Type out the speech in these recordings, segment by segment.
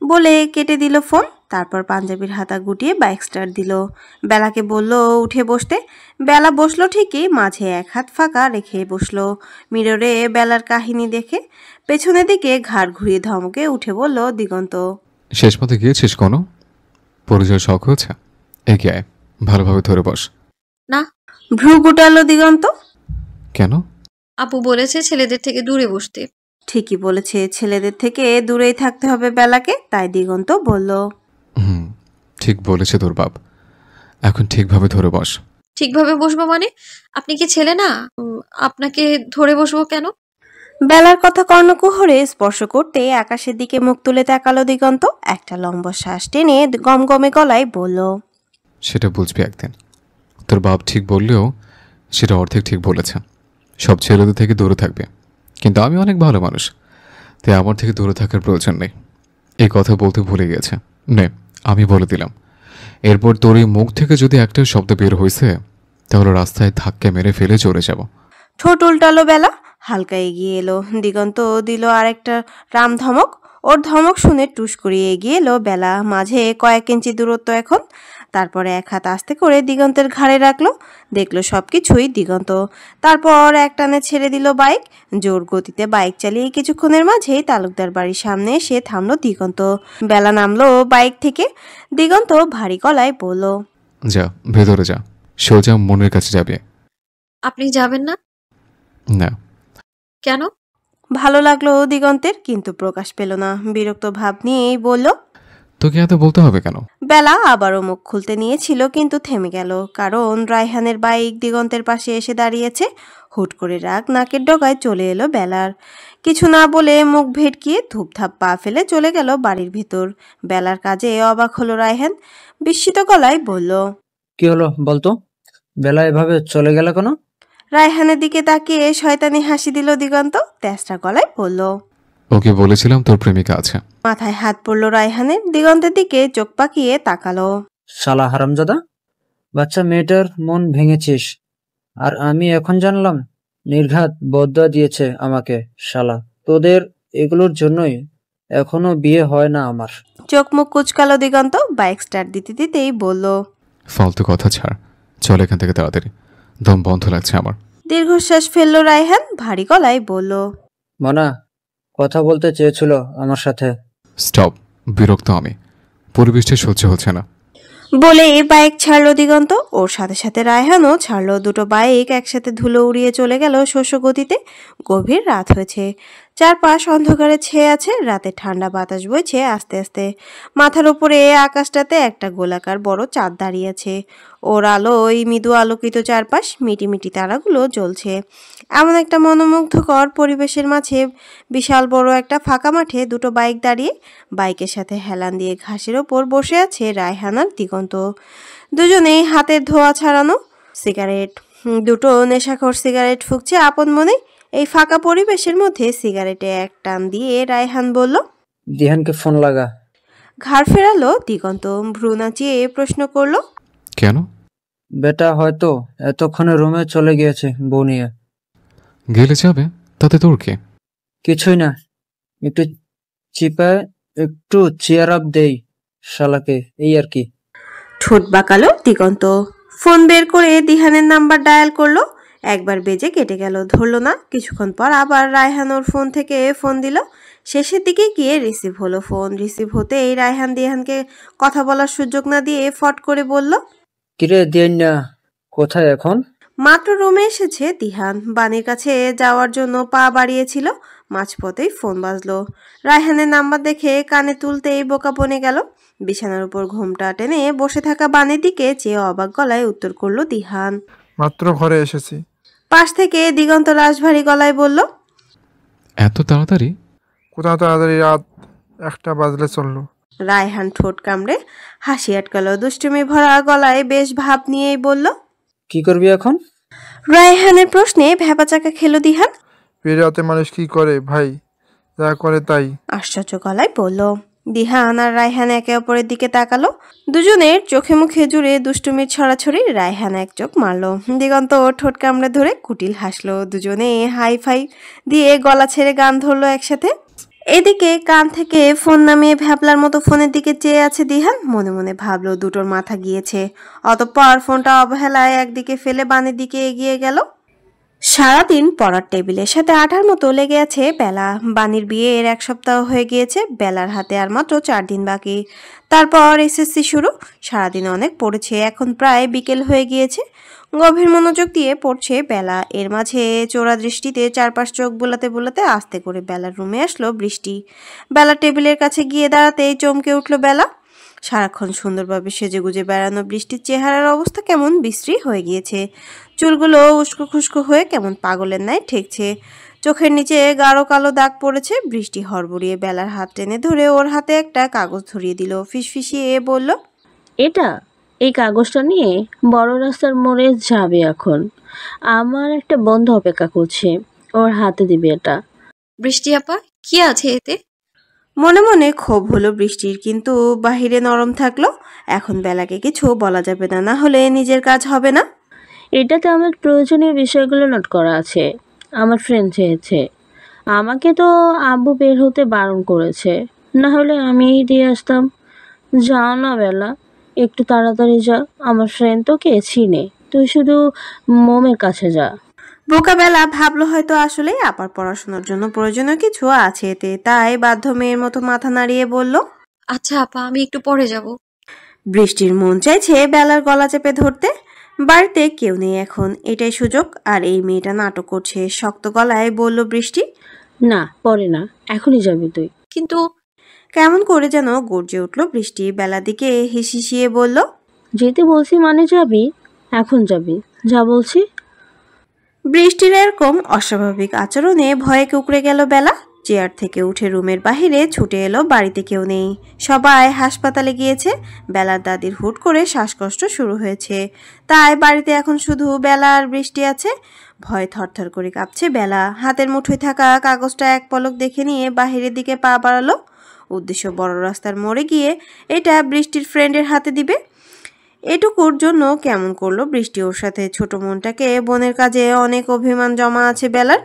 বলে কেটে দিল ফোন। তারপর পাঞ্জাবির হাতা গুটিয়ে বাইক স্টার্ট দিল। বেলাকে বলল উঠে বসতে। বেলা বসলো ঠিকই, মাঝে এক হাত ফাঁকা রেখে বসলো। মিররে বেলার কাহিনী দেখে পেছনের দিকে ঘাড় ঘুরিয়ে ধমকে উঠে বলল দিগন্ত, শেষ পথে গিয়েছিস কোনো? পরিচয় শখ হয়েছে? এগিয়ে আয়, ভালোভাবে ধরে বস। না। ভ্রু গুটালো দিগন্ত। কেন? আপু বলেছে ছেলেদের থেকে দূরে বসতে। ঠিকই বলেছে, ছেলেদের থেকে দূরেই থাকতে হবে বেলাকে, তাই দিগন্ত বলল। ঠিক বলেছে তোর বাপ, এখন ঠিকভাবে ধরে বস। ঠিকভাবে বসবো মানে? আপনি কি ছেলে না? আপনাকে ধরে বসবো কেন? বেলার কথা কর্ণকুহরে স্পর্শ করতে আকাশের দিকে মুখ তুলে তাকালো দিগন্ত। একটা লম্বা শ্বাস টেনে গমগমে গলায় বলল, সেটা বুঝবি একদিন। তোর বাপ ঠিক বললেও সেটা অর্ধেক ঠিক বলেছে। সব ছেলেদের থেকে দূরে থাকবে, কিন্তু আমি অনেক ভালো মানুষ, তাই আমার থেকে দূরে থাকার প্রয়োজন নেই। এই কথা বলতে ভুলে গেছে। নে, আমি বলে দিলাম। এরপর তোর এই মুখ থেকে যদি একটা শব্দ বের হয়েছে, তাহলে রাস্তায় ধাক্কা মেরে ফেলে চলে যাব। ঠোঁট উল্টালো বেলা, হালকা এগিয়ে এলো। দিগন্ত দিল আরেকটা রাম ধমক। ওর ধমক শুনে টুস করিয়ে এগিয়ে এলো বেলা। মাঝে কয়েক ইঞ্চি দূরত্ব এখন। তারপরে এক হাত আস্তে করে দিগন্তের ঘাড়ে রাখলো। দেখলো সবকিছুই দিগন্ত। তারপর এক টানে ছেড়ে দিল বাইক। জোর গতিতে বাইক চালিয়ে কিছুক্ষণের মাঝেই তালুকদার বাড়ির সামনে এসে থামলো দিগন্ত। বেলা নামলো বাইক থেকে। দিগন্ত ভারী গলায় বলল, যা, ভেতরে যা, সোজা মনের কাছে যাবে। আপনি যাবেন না? না। কেন? ভালো লাগলো দিগন্তের, কিন্তু প্রকাশ পেল না। বিরক্ত ভাব নিয়েই বলল, তোকে এত বলতে হবে কেন? বেলা আবারও মুখ খুলতে নিয়েছিল, কিন্তু থেমে গেল, কারণ রায়হানের বাইক দিগন্তের পাশে এসে দাঁড়িয়েছে। হুট করে রাগ নাকের ডগায় চলে এলো বেলার। কিছু না বলে মুখ ভেটকিয়ে ধূপধাপ পা ফেলে চলে গেল বাড়ির ভেতর। বেলার কাজে অবাক হলো রায়হান। বিস্মিত গলায় বলল, কি হলো বলতো? বেলা এভাবে চলে গেল কেন? রায়হানের দিকে তাকিয়ে শয়তানি হাসি দিল দিগন্ত। তেষ্টা গলায় বলল, ওকে বলেছিলাম তোর প্রেমিকা আছে। মাথায় হাত পড়ল রায়হানের। দিগন্তের দিকে চোখ পাকিয়ে তাকালো। শালা হারামজাদা, বাচ্চা মেয়েটার মন ভেঙেছিস, আর আমি এখন জানলাম? নির্ঘাত বদ্দুয়া দিয়েছে আমাকে শালা। তোদের এগুলোর জন্যই এখনো বিয়ে হয় না আমার। চোখ মুখ কুচকালো দিগন্ত। বাইক স্টার্ট দিতে দিতেই বলল, ফালতু কথা ছাড়, চল এখান থেকে তাড়াতাড়ি, দম বন্ধ লাগছে আমার। দীর্ঘশ্বাস ফেললো রায়হান। ভারী গলায় বলল, মনা কথা বলতে চেয়েছিল আমার সাথে। স্টপ, বিরক্ত আমি, পরিবেশটা সহ্য হচ্ছে না। বলে বাইক ছাড়লো দিগন্ত। ওর সাথে সাথে রায়হানও ছাড়লো। দুটো বাইক একসাথে ধুলো উড়িয়ে চলে গেল শস্য গতিতে। গভীর রাত হয়েছে। চারপাশ অন্ধকারে ছেয়ে আছে। রাতে ঠান্ডা বাতাস বইছে আস্তে আস্তে। মাথার উপরে আকাশটাতে একটা গোলাকার বড় চাঁদ দাঁড়িয়ে আছে। ওর আলোয় মৃদু আলোকিত চারপাশ। মিটিমিটি তারাগুলো জ্বলছে। এমন একটা মনোমুগ্ধকর পরিবেশের মাঝে বিশাল বড় একটা ফাঁকা মাঠে দুটো বাইক দাঁড়িয়ে। বাইকের সাথে হেলান দিয়ে ঘাসের ওপর বসে আছে রায়হান আর দিগন্ত। দুজনেই হাতের ধোয়া ছাড়ানো। সিগারেট, দুটো নেশাখোর সিগারেট ফুঁকছে আপন মনে। এই ফাঁকা পরিবেশের মধ্যে সিগারেটে এক টান দিয়ে রায়হান বলল, দিহানকে ফোন লাগা। ঘাড় ফেরালো দিগন্ত। ভ্রু নাচিয়ে প্রশ্ন করলো, কেন? বেটা হয়তো এতক্ষণে রুমে চলে গিয়েছে বউ নিয়ে। গেলে যাবে, তাতে তোর কি? কিছুই না, একটু চিপায় একটু চেয়ার আপ দেই শালাকে, এই আর কি। ঠোঁট বাঁকালো দিগন্ত। ফোন বের করে দিহানের নাম্বার ডায়াল করলো। একবার বেজে কেটে গেল, ধরলো না। কিছুক্ষণ পর আবার রায়হান ওর ফোন থেকে ফোন দিল। শেষের দিকে গিয়ে রিসিভ হলো ফোন। রিসিভ হতেই রায়হান দিহানকে কথা বলার সুযোগ না দিয়ে ফট করে বলল, কিরে দিন না, কোথায় এখন? মাত্র রুমে এসেছে দিহান। বাণীর কাছে যাওয়ার জন্য পা বাড়িয়েছিল। মাঝপথেই ফোন বাজলো। রায়হানের নাম্বার দেখে কানে তুলতেই বোকা বনে গেল। বিছানার উপর ঘোমটা টেনে বসে থাকা বাণীর দিকে চেয়ে অবাক গলায় উত্তর করলো দিহান, মাত্র ঘরে এসেছি। পাশ থেকে দিগন্ত রাশভারী গলায় বলল, এত তাড়াতাড়ি? কোথাও তাড়াতাড়ি, রাত 1টা বাজলে চললো। রায়হান ঠোঁট কামড়ে হাসি আটকালো। দুষ্টুমি ভরা গলায় বেশ ভাব নিয়েই বলল, কি করবি এখন? রায়হানের প্রশ্নে ভ্যাবাচাকা খেলো দিহান। রাতে মানুষ কি করে ভাই, যা করে তাই। আশ্চর্য গলায় বলল। দিহান আর রায়হান একে অপরের দিকে তাকালো। দুজনের চোখে মুখে জুড়ে দুষ্টুমির ছড়াছড়ি। রায়হান এক চোখ মারলো। দিগন্ত ঠোঁট কামড়ে ধরে কুটিল হাসলো। দুজনে হাই ফাই দিয়ে গলা ছেড়ে গান ধরলো একসাথে। এদিকে কান থেকে ফোন নামিয়ে ভ্যাবলার মতো ফোনের দিকে চেয়ে আছে দিহান। মনে মনে ভাবলো দুটোর মাথা গিয়েছে। অতঃপর ফোনটা অবহেলায় একদিকে ফেলে বানের দিকে এগিয়ে গেল। সারাদিন পড়ার টেবিলের সাথে আঠার মতো লেগে আছে বেলা। বানির বিয়ের 1 সপ্তাহ হয়ে গিয়েছে। বেলার হাতে আর মাত্র 4 দিন বাকি, তারপর এসএসসি শুরু। সারাদিন অনেক পড়েছে, এখন প্রায় বিকেল হয়ে গিয়েছে। গভীর মনোযোগ দিয়ে পড়ছে বেলা। এর মাঝে চোরা দৃষ্টিতে চারপাশ চোখ বোলাতে বোলাতে আস্তে করে বেলার রুমে আসলো বৃষ্টি। বেলা টেবিলের কাছে গিয়ে দাঁড়াতেই চমকে উঠল বেলা। সারাক্ষণ সুন্দরভাবে সেজেগুজে বেড়ানো বৃষ্টির চেহারার অবস্থা কেমন বিশ্রী হয়ে গিয়েছে। চুলগুলো উস্কো খুস্কো হয়ে কেমন পাগলের ন্যায় ঠেকছে। চোখের নিচে গাঢ় কালো দাগ পড়েছে। বৃষ্টি হড়বড়িয়ে বেলার হাত টেনে ধরে ওর হাতে একটা কাগজ ধরিয়ে দিল। ফিসফিসিয়ে বলল, এই কাগজটা নিয়ে বড় রাস্তার মোড়ে যাবে এখন। আমার একটা বন্ধু অপেক্ষা করছে, ওর হাতে দিবে এটা। বৃষ্টি আপা, কি আছে এতে? মনে মনে ক্ষোভ হলো বৃষ্টির, কিন্তু বাহিরে নরম থাকলো। এখন বেলাকে কিছু বলা যাবে না, না হলে নিজের কাজ হবে না। এটাতে আমার প্রয়োজনীয় বিষয়গুলো নোট করা আছে। আমার ফ্রেন্ড চেয়েছে, আমাকে তো আব্বু বের হতে বারণ করেছে, না হলে আমিই দিয়ে আসতাম। যাও না বেলা, একটু তাড়াতাড়ি যা। আমার ফ্রেন্ড তোকে চিনে, তুই শুধু মোমের কাছে যা। বোকা বেলা ভাবলো হয়তো আসলেই আপার পড়াশোনার জন্য প্রয়োজনীয় কিছু আছে এতে, তাই বাধ্য মেয়ের মতো মাথা নাড়িয়ে বলল, আচ্ছা আপা, আমি একটু পরে যাব। বৃষ্টির মন চাইছে বেলার গলা চেপে ধরতে। বাড়িতে কেউ নেই এখন, এটাই সুযোগ। আর এই মেয়েটা নাটক করছে। শক্ত গলায় বলল বৃষ্টি, না পরে না, এখনই যাবি তুই। কিন্তু কেমন করে যেন গর্জে উঠল বৃষ্টি। বেলার দিকে হিসিয়ে বলল, যেতে বলছি মানে যাবি, এখন যাবি, যা বলছি। বৃষ্টির এরকম অস্বাভাবিক আচরণে ভয়ে কুঁকড়ে গেল বেলা। চেয়ার থেকে উঠে রুমের বাহিরে ছুটে এলো। বাড়িতে কেউ নেই, সবাই হাসপাতালে গিয়েছে। বেলার দাদির হুট করে শ্বাসকষ্ট শুরু হয়েছে, তাই বাড়িতে এখন শুধু বেলা আর বৃষ্টি আছে। ভয়ে থরথর করে কাঁপছে বেলা। হাতের মুঠোয় থাকা কাগজটা এক পলক দেখে নিয়ে বাহিরের দিকে পা বাড়ালো। উদ্দেশ্য বড় রাস্তার মোড়ে গিয়ে এটা বৃষ্টির ফ্রেন্ডের হাতে দিবে। এটুকুর জন্য কেমন করলো বৃষ্টি ওর সাথে। ছোট মনটাকে বোনের কাজে অনেক অভিমান জমা আছে বেলার।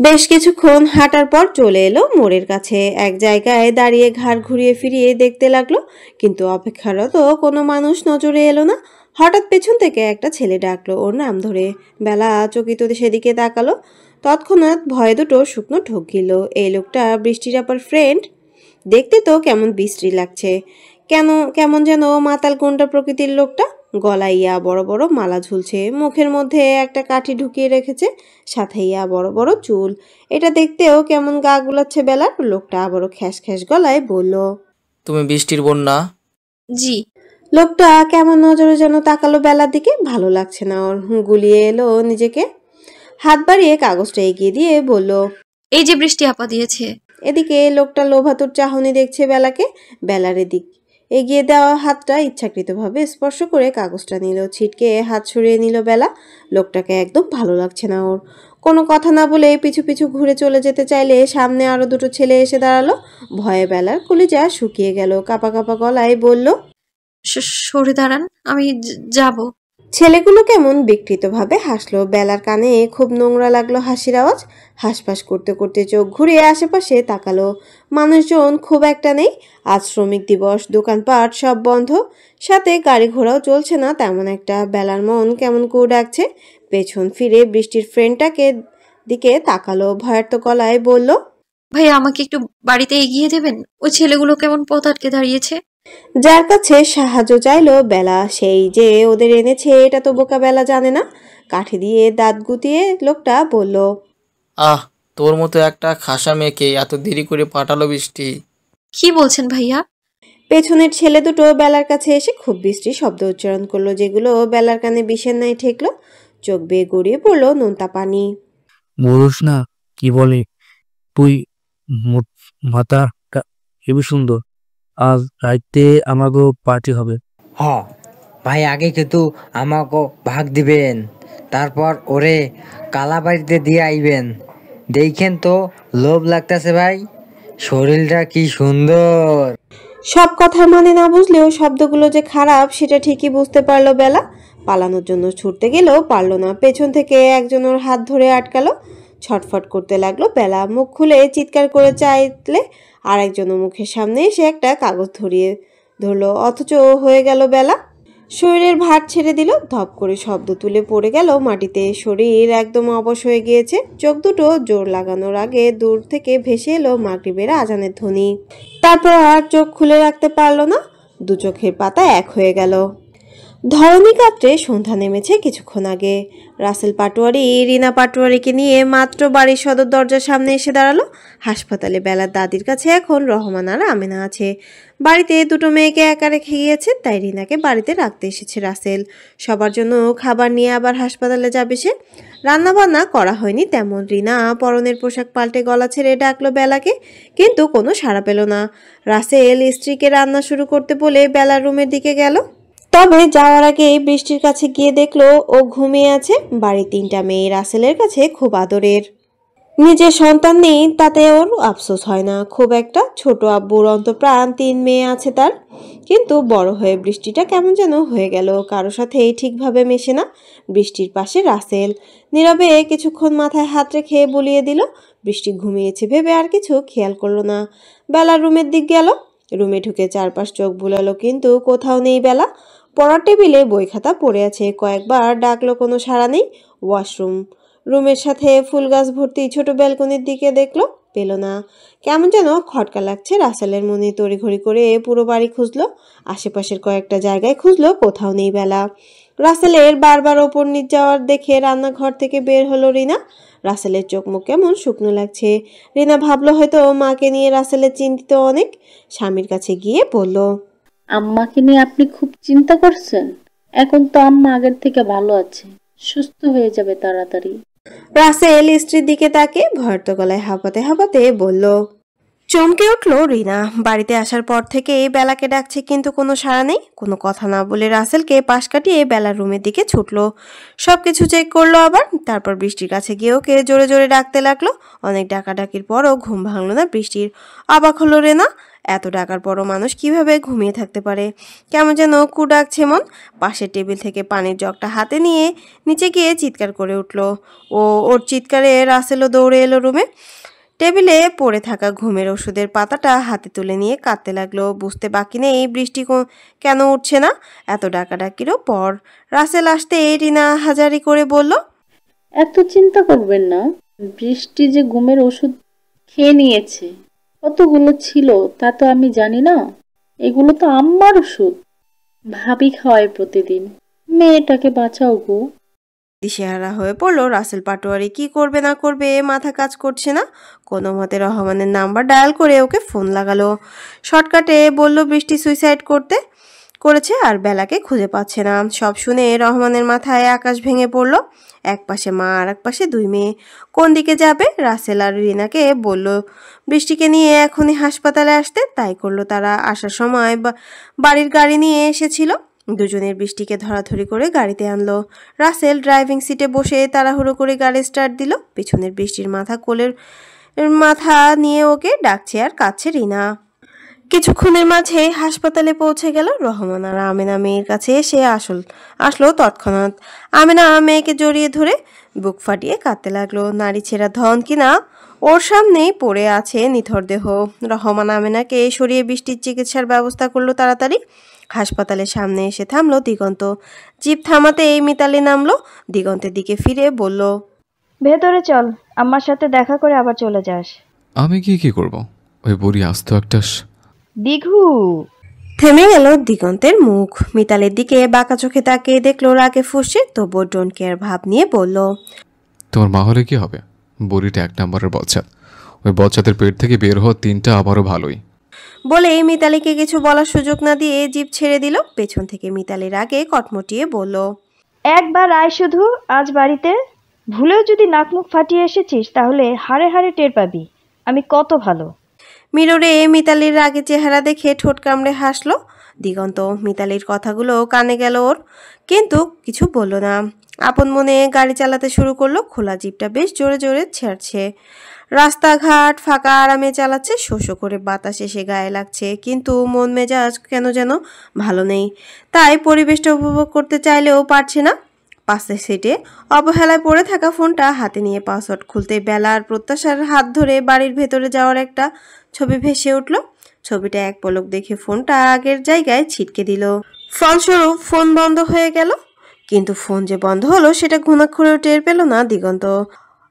বেশ কিছুক্ষণ হাঁটার পর চলে এলো মোড়ের কাছে। এক জায়গায় দাঁড়িয়ে ঘাড় ঘুরিয়ে ফিরিয়ে দেখতে লাগলো, কিন্তু অপেক্ষারত কোনো মানুষ নজরে এলো না। হঠাৎ পেছন থেকে একটা ছেলে ডাকলো ওর নাম ধরে। বেলা চকিত সেদিকে তাকালো। তৎক্ষণাৎ ভয়ে দুটো শুকনো ঢোক গেল। এই লোকটা বৃষ্টির আপার ফ্রেন্ড। দেখতে তো কেমন বিশ্রী লাগছে, কেমন যেন মাতাল কোনটা প্রকৃতির লোকটা। গলায় ইয়া বড় বড় মালা ঝুলছে, মুখের মধ্যে একটা কাঠি ঢুকিয়ে রেখেছে, সাথে ইয়া বড় বড় চুল। এটা দেখতেও কেমন গা গুলাচ্ছে বেলার। লোকটা আবারও খ্যাস খ্যাস গলায় বলল, তুমি বৃষ্টির বোন না? জি। লোকটা কেমন নজরে যেন তাকালো বেলার দিকে। ভালো লাগছে না ওর। গুলিয়ে এলো নিজেকে। হাত বাড়িয়ে কাগজটা এগিয়ে দিয়ে বলল, এই যে বৃষ্টি আপা দিয়েছে। এদিকে লোকটা লোভাতুর চাহনি দেখছে বেলাকে। বেলার এদিক এগিয়ে দেওয়া হাতটা ইচ্ছাকৃতভাবে স্পর্শ করে কাগজটা নিল। ছিটকে হাত সরিয়ে নিল বেলা। লোকটাকে একদম ভালো লাগছে না ওর। কোনো কথা না বলে পিছু পিছু ঘুরে চলে যেতে চাইলে সামনে আরো দুটো ছেলে এসে দাঁড়ালো। ভয়ে বেলার কলিজা শুকিয়ে গেল। কাঁপা কাঁপা গলায় বলল, সরে দাঁড়ান, আমি যাব। ছেলেগুলো কেমন বিকৃতভাবে হাসলো। বেলার কানে খুব নোংরা লাগলো হাসির আওয়াজ। হাঁসফাঁস করতে করতে চোখ ঘুরিয়ে আশেপাশে তাকালো। মানুষজন খুব একটা নেই। আজ শ্রমিক দিবস, দোকানপাট সব বন্ধ, সাথে গাড়ি ঘোড়াও চলছে না তেমন একটা। বেলার মন কেমন করে ডাকছে। পেছন ফিরে বৃষ্টির ফ্রেন্ডটাকে দিকে তাকালো। ভয়ার্ত গলায় বলল, ভাই আমাকে একটু বাড়িতে এগিয়ে দেবেন? ওই ছেলেগুলো কেমন পথ আটকে দাঁড়িয়েছে। যার কাছে সাহায্য চাইলো বেলা, সেই যে ওদের এনেছে এটা তো বোকা বেলা জানে না। কাঠি দিয়ে দাঁত গুতিয়ে লোকটা বলল, আহ, তোর মতো একটা খাসা মেয়েকে এত দেরি করে পাঠালো বৃষ্টি? কি বলছেন ভাইয়া? পেছনের ছেলে দুটো বেলার কাছে এসে খুব বিশ্রী শব্দ উচ্চারণ করলো, যেগুলো বেলার কানে বিষের ন্যায় ঠেকলো। চোখ বেয়ে গড়িয়ে পড়লো নোনতা পানি। বলিস না, কি বলে তুই? মাথা হেবি সুন্দর। আজ রাইতে আমাকেও পার্টি হবে। হ ভাই, আগে কিন্তু আমাকে ভাগ দিবেন, তারপর ওরে কালাবাড়িতে দিয়ে আইবেন। দেখেন তো লোভ লাগতেছে ভাই, শরীরটা কি সুন্দর। সব কথার মানে না বুঝলেও শব্দগুলো যে খারাপ সেটা ঠিকই বুঝতে পারলো বেলা। পালানোর জন্য ছুটতে গেলেও পারলো না। পেছন থেকে একজন ওর হাত ধরে আটকালো। ছটফট করতে লাগলো বেলা। মুখ খুলে চিৎকার করে চাইলে আরেকজনের মুখের সামনে এসে একটা কাগজ ধরিয়ে ধরলো, অথচ হয়ে গেল বেলা। শরীরের ভার ছেড়ে দিল, ধপ করে শব্দ তুলে পড়ে গেল মাটিতে। শরীর একদম অবশ হয়ে গিয়েছে। চোখ দুটো জোর লাগানোর আগে দূর থেকে ভেসে এলো মাগরিবের আজানের ধ্বনি। তারপর আর চোখ খুলে রাখতে পারলো না, দু চোখের পাতা এক হয়ে গেল। ধরণী কাত্রে সন্ধ্যা নেমেছে কিছুক্ষণ আগে। রাসেল পাটোয়ারি রিনা পাটোয়ারিকে নিয়ে মাত্র বাড়ির সদর দরজার সামনে এসে দাঁড়ালো। হাসপাতালে বেলার দাদির কাছে এখন রহমান আর আমেনা আছে। বাড়িতে দুটো মেয়েকে একা রেখে গিয়েছে, তাই রিনাকে বাড়িতে রাখতে এসেছে রাসেল। সবার জন্য খাবার নিয়ে আবার হাসপাতালে যাবে সে। রান্না বান্না করা হয়নি তেমন। রিনা পরনের পোশাক পাল্টে গলা ছেড়ে ডাকলো বেলাকে, কিন্তু কোনো সাড়া পেল না। রাসেল স্ত্রীকে রান্না শুরু করতে বলে বেলার রুমের দিকে গেল। তবে যাওয়ার আগে বৃষ্টির কাছে গিয়ে দেখলো ও ঘুমিয়ে আছে। বাড়ির 3টা মেয়ে রাসেলের কাছে খুব আদরের। নিজের সন্তান নেই তাতে ওর আফসোস হয় না খুব একটা। ছোট আব্বুর অন্তপ্রাণ 3 মেয়ে আছে তার। কিন্তু বড় হয়ে বৃষ্টিটা কেমন যেন হয়ে গেল, কারো সাথেই ঠিকভাবে মেশে না। বৃষ্টির পাশে রাসেল নীরবে কিছুক্ষণ মাথায় হাত রেখে বলিয়ে দিল। বৃষ্টি ঘুমিয়েছে ভেবে আর কিছু খেয়াল করলো না। বেলার রুমের দিক গেল। রুমে ঢুকে চারপাশ চোখ বুলালো, কিন্তু কোথাও নেই বেলা। পড়ার টেবিলে বই খাতা পড়ে আছে। কয়েকবার ডাকলো, কোনো সাড়া নেই। ওয়াশরুম রুমের সাথে ফুল গাছ ভর্তি ছোট ব্যালকনির দিকে দেখলো, পেল না। কেমন যেন খটকা লাগছে রাসেলের মনে। তড়িঘড়ি করে পুরো বাড়ি খুঁজলো, আশেপাশের কয়েকটা জায়গায় খুঁজলো, কোথাও নেই বেলা। রাসেলের বারবার ওপর নিচ যাওয়ার দেখে রান্নাঘর থেকে বের হলো রিনা। রাসেলের চোখ মুখ কেমন শুকনো লাগছে। রিনা ভাবলো হয়তো মাকে নিয়ে রাসেলের চিন্তিত অনেক। স্বামীর কাছে গিয়ে বলল, আম্মাকে নিয়ে আপনি খুব চিন্তা করছেন? এখন তো আম্মা আগের থেকে ভালো আছে, সুস্থ হয়ে যাবে তাড়াতাড়ি। রাসেল স্ত্রীর দিকে তাকে ভয়ার্ত গলায় হাঁপাতে হাঁপাতে বলল। চমকে উঠলো রিনা। বাড়িতে আসার পর থেকে বেলাকে ডাকছে, কিন্তু কোনো সাড়া নেই। কোনো কথা না বলে রাসেলকে পাশ কাটিয়ে বেলার রুমের দিকে ছুটলো। সবকিছু চেক করলো আবার। তারপর বৃষ্টির কাছে গিয়ে ওকে জোরে জোরে ডাকতে লাগলো। অনেক ডাকাডাকির পরও ঘুম ভাঙলো না বৃষ্টির। অবাক হলো রেনা, এত ডাকার পরও মানুষ কিভাবে ঘুমিয়ে থাকতে পারে। কেমন যেন কু ডাকছে মন। পাশের টেবিল থেকে পানির জগটা হাতে নিয়ে নিচে গিয়ে চিৎকার করে উঠল। ওর চিৎকারে রাসেলও দৌড়ে এলো রুমে। টেবিলে পড়ে থাকা ঘুমের ওষুধের পাতাটা হাতে তুলে নিয়ে কাঁদতে লাগলো। বুঝতে বাকি নেই বৃষ্টি কেন উঠছে না। এত ডাকাডাকিরও পর রাসেল আসতে রিনা হাজারি করে বলল, এত চিন্তা করবেন না, বৃষ্টি যে ঘুমের ওষুধ খেয়ে নিয়েছে। কতগুলো ছিল তা তো আমি জানি না। এগুলো তো আম্মার ওষুধ, ভাবি খাওয়ায় প্রতিদিন। মেয়েটাকে বাঁচাও গো। দিশেহারা হয়ে পড়লো রাসেল পাটোয়ারি। কি করবে না করবে মাথা কাজ করছে না। কোনো মতে রহমানের নাম্বার ডায়াল করে ওকে ফোন লাগালো। শর্টকাটে বলল বৃষ্টি সুইসাইড করেছে আর বেলাকে খুঁজে পাচ্ছে না। সব শুনে রহমানের মাথায় আকাশ ভেঙে পড়লো। এক পাশে মা আর এক পাশে 2 মেয়ে, কোন দিকে যাবে। রাসেল আর রিনাকে বলল বৃষ্টিকে নিয়ে এখনই হাসপাতালে আসতে। তাই করলো তারা। আসার সময় বাড়ির গাড়ি নিয়ে এসেছিল। দুজনের বৃষ্টিকে ধরাধরি করে গাড়িতে আনলো। রাসেল ড্রাইভিং সিটে বসে তাড়াহুড়ো করে গাড়ি স্টার্ট দিল। পিছনের বৃষ্টির কোলের মাথা নিয়ে ওকে ডাকছে আর কাঁদছে রিনা। কিছুক্ষণের মাঝে হাসপাতালে পৌঁছে গেল। রহমান আর আমেনা মেয়ের কাছে এসে আসলো তৎক্ষণাৎ। আমেনা মেয়েকে জড়িয়ে ধরে বুক ফাটিয়ে কাঁদতে লাগলো। নারী ছেঁড়া ধন কিনা ওর সামনেই পড়ে আছে নিথর দেহ। রহমান আমেনাকে সরিয়ে বৃষ্টির চিকিৎসার ব্যবস্থা করলো তাড়াতাড়ি। হাসপাতালের সামনে এসে থামলো দিগন্ত। জিপ থামাতে মিতালি নামলো। দিগন্তের দিকে ফিরে বলল, ভেতরে চল, আমার সাথে দেখা করে আবার চলে যাস। আমি কি করব? ওই বুড়ি আস্ত একটা দিঘু। থেমে গেল দিগন্তের মুখ। মিতালির দিকে বাঁকা চোখে তাকিয়ে দেখলো রাগে ফুঁসছে, তবু ডোন্ট কেয়ার ভাব নিয়ে বলল, তোমার মা হলে কি হবে? বুড়িটা 1 নম্বরের বচ্চাত। ওই বচ্চাদের পেট থেকে বের হওয়া 3টা আবারও ভালোই। বলে মিতালিকে কিছু বলার সুযোগ না দিয়ে জিপ ছেড়ে দিল। পেছন থেকে মিতালির আগে কটমটিয়ে বলল, একবার আয় শুধু আজ বাড়িতে। ভুলেও যদি নাক মুখ ফাটিয়ে এসেছিস তাহলে হাড়ে হাড়ে টের পাবি আমি কত ভালো। মিররে মিতালির রাগে চেহারা দেখে ঠোঁট কামড়ে হাসলো দিগন্ত। মিতালির কথাগুলো কানে গেল ওর, কিন্তু কিছু বলল না। আপন মনে গাড়ি চালাতে শুরু করলো। খোলা জিপটা বেশ জোরে জোরে ছাড়ছে। রাস্তাঘাট ফাঁকা আরামে চালাচ্ছে। শোষো করে বাতাস এসে গায়ে লাগছে, কিন্তু মন মেজাজ কেন যেন ভালো নেই। তাই পরিবেশটা উপভোগ করতে চাইলেও পারছে না। পাশের সিটে অবহেলায় পড়ে থাকা ফোনটা হাতে নিয়ে পাসওয়ার্ড খুলতে বেলার প্রত্যাশার হাত ধরে বাড়ির ভেতরে যাওয়ার একটা ছবি ভেসে উঠল। ছবিটা এক পলক দেখে ফোনটা আগের জায়গায় ছিটকে দিল। ফলস্বরূপ ফোন বন্ধ হয়ে গেল। কিন্তু ফোন যে বন্ধ হলো সেটা ঘুণাক্ষরেও টের পেল না দিগন্ত।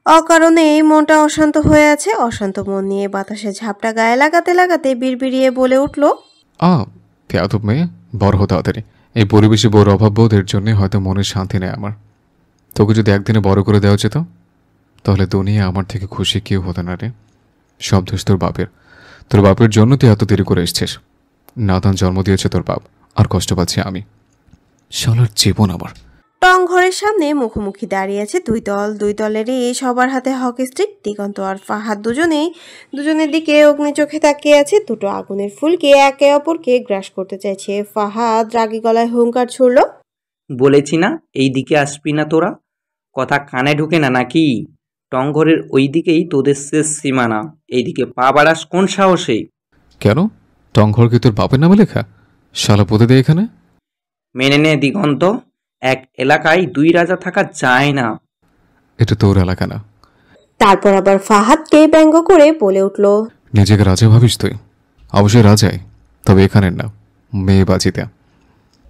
অকারণেই মনটা অশান্ত হয়ে আছে। অশান্ত মন নিয়ে বাতাসে ঝাপটা গায়ে লাগাতে লাগাতে বিড়বিড়িয়ে বলে উঠল, বেয়াদব মেয়ে, বড় হো তাড়াতাড়ি। এই পরিবেশে বড় অভাববোধের জন্য হয়তো মনের শান্তি নেই আমার। তোকে যদি একদিনে বড় করে দেওয়া যেত তাহলে দুনিয়া আমার থেকে খুশি কেউ হতো না রে। সব দোষ তোর বাপের। তোর বাপের জন্য তুই এত দেরি করে এসছিস। নাতান জন্ম দিয়েছে তোর বাপ, আর কষ্ট পাচ্ছি আমি। শালার জীবন আমার। টং ঘরের সামনে মুখোমুখি দাঁড়িয়ে আছে দুই দলেরই সবার হাতে হকি স্টিক। দিগন্ত আর ফাহাদ দুজনের দিকে অগ্নি চোখে তাকিয়ে আছে। দুটো আগুনের ফুলকে একে অপরকে গ্রাস করতে চাইছে। ফাহাদ রাগী গলায় হুঙ্কার ছুড়ল, বলেছি না এই দিকে আসবি না তোরা? কথা কানে ঢুকে না নাকি? টংঘরের ওই দিকেই তোদের শেষ সীমানা। এইদিকে পা বাড়াস কোন সাহসে? কেন, টংঘর কি তোর বাপের নামে লেখা? শালা পুঁতে দে এখানে। মেনে নে দিগন্ত, এক এলাকায় দুই রাজা থাকা যায় না। এটা তোর এলাকা না। তারপর আবার ফাহাদকে ব্যঙ্গ করে বলে উঠল, নিজেকে রাজা ভাবিস তুই? অবশ্যই রাজাই, তবে এখানের না, মেয়েবাজিতে।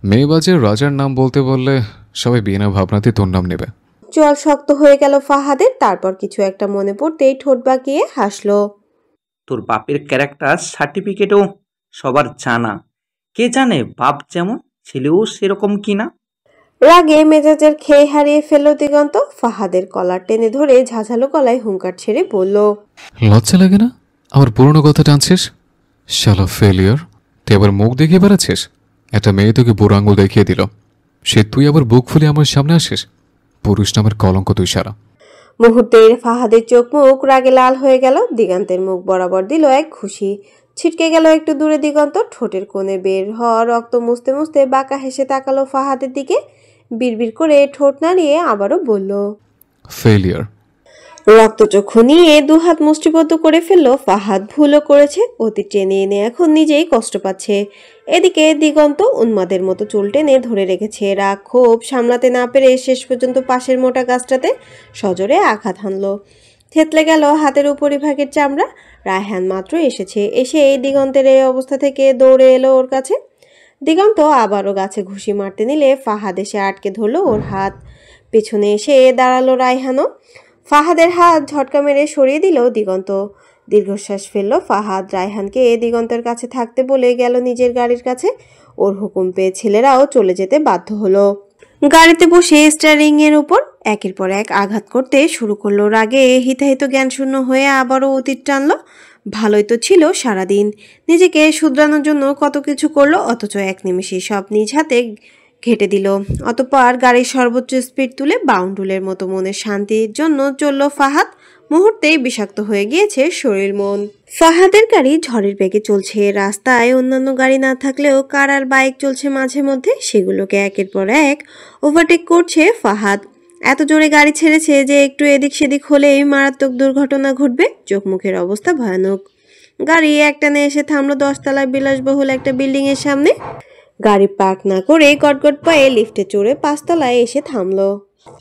মেয়েবাজির রাজার নাম বলতে বললে সবাই বিনা ভাবনাতে তোর নাম নেবে। জল শক্ত হয়ে গেল ফাহাদের। তারপর কিছু একটা মনে পড়তেই ঠোঁট বাঁকিয়ে হাসলো। তোর বাপের ক্যারেক্টার সার্টিফিকেটও সবার জানা। কে জানে বাপ যেমন ছেলেও সেরকম কিনা। রাগে মেজাজের খেয়ে হারিয়ে ফেলল দিগন্ত। ফাহাদের কলার টেনে ধরে ঝাঝালো গলায় হুঙ্কার ছেড়ে বলল, লজ্জা লাগে না আমার পুরনো কথা টানছিস? শালা ফেলিয়ার, তুই আবার মুখ দেখিয়ে বেড়াচ্ছিস? একটা মেয়ে তোকে বুড়ো আঙুল দেখিয়ে দিল, সে তুই আবার বুক ফুলে আমার সামনে আসিস? পুরুষ নামের কলঙ্ক তুই সারা। মুহূর্তের ফাহাদের চোখ মুখ রাগে লাল হয়ে গেল। দিগন্তের মুখ বরাবর দিল এক ঘুষি। ছিটকে গেল একটু দূরে দিগন্ত। ঠোঁটের কোণে বের হওয়া রক্ত মুছতে মুছতে বাঁকা হেসে তাকালো ফাহাদের দিকে। বিড়বিড় করে ঠোঁট নাড়িয়ে আবারও বলল, ফেলিয়ার। রক্তচক্ষু নিয়ে দুহাত মুষ্টিবদ্ধ করে ফেললো ফাহাদ। ভুলও করেছে, অতি টেনে এনে এখন নিজেই কষ্ট পাচ্ছে। এদিকে দিগন্ত উন্মাদের মতো চুল টেনে ধরে রেখেছে। রাগ ক্ষোভ সামলাতে না পেরে শেষ পর্যন্ত পাশের মোটা গাছটাতে সজোরে আঘাত হানলো। থেতলে গেল হাতের উপরিভাগের চামড়া। রায়হান মাত্র এসেছে, এসে এই দিগন্তের এই অবস্থা থেকে দৌড়ে এলো ওর কাছে। দিগন্ত আবারও গাছে ঘুষি মারতে নিলে ফাহাদ এসে আটকে ধরলো ওর হাত। পেছনে এসে দাঁড়ালো রায়হানও। ফাহাদের হাত ঝটকা মেরে সরিয়ে দিল দিগন্ত। দীর্ঘশ্বাস ফেলল ফাহাদ। রায়হানকে দিগন্তের কাছে থাকতে বলে গেল নিজের গাড়ির কাছে। ওর হুকুম পেয়ে ছেলেরাও চলে যেতে বাধ্য হলো। গাড়িতে বসে স্টিয়ারিং এর উপর একের পর এক আঘাত করতে শুরু করলো। রাগে হিতাহিত জ্ঞানশূন্য হয়ে আবারও অতীত টানলো। ভালোই তো ছিল সারাদিন, নিজেকে শুধরানোর জন্য কত কিছু করলো, অথচ এক নিমেষে সব নিজ হাতে ঘেটে দিল। অতঃপর গাড়ির সর্বোচ্চ স্পিড তুলে বাউন্ডুলের মতো মনের শান্তির জন্য চলল ফাহাদ। মুহূর্তেই বিষাক্ত হয়ে গিয়েছে শরীর মন। ফাহাদের গাড়ি ঝড়ের বেগে চলছে। রাস্তায় অন্যান্য গাড়ি না থাকলেও কার আর বাইক চলছে মাঝে মধ্যে, সেগুলোকে একের পর এক ওভারটেক করছে ফাহাদ। এত জোরে গাড়ি ছেড়েছে যে একটু এদিক সেদিক হলেই মারাত্মক দুর্ঘটনা ঘটবে। চোখ মুখের অবস্থা ভয়ানক। গাড়ি একটানে এসে থামলো 10 তলায় বিলাসবহুল একটা বিল্ডিং এর সামনে। গাড়ি পার্ক না করে গটগট পায়ে লিফটে চড়ে 5 তলায় এসে থামলো।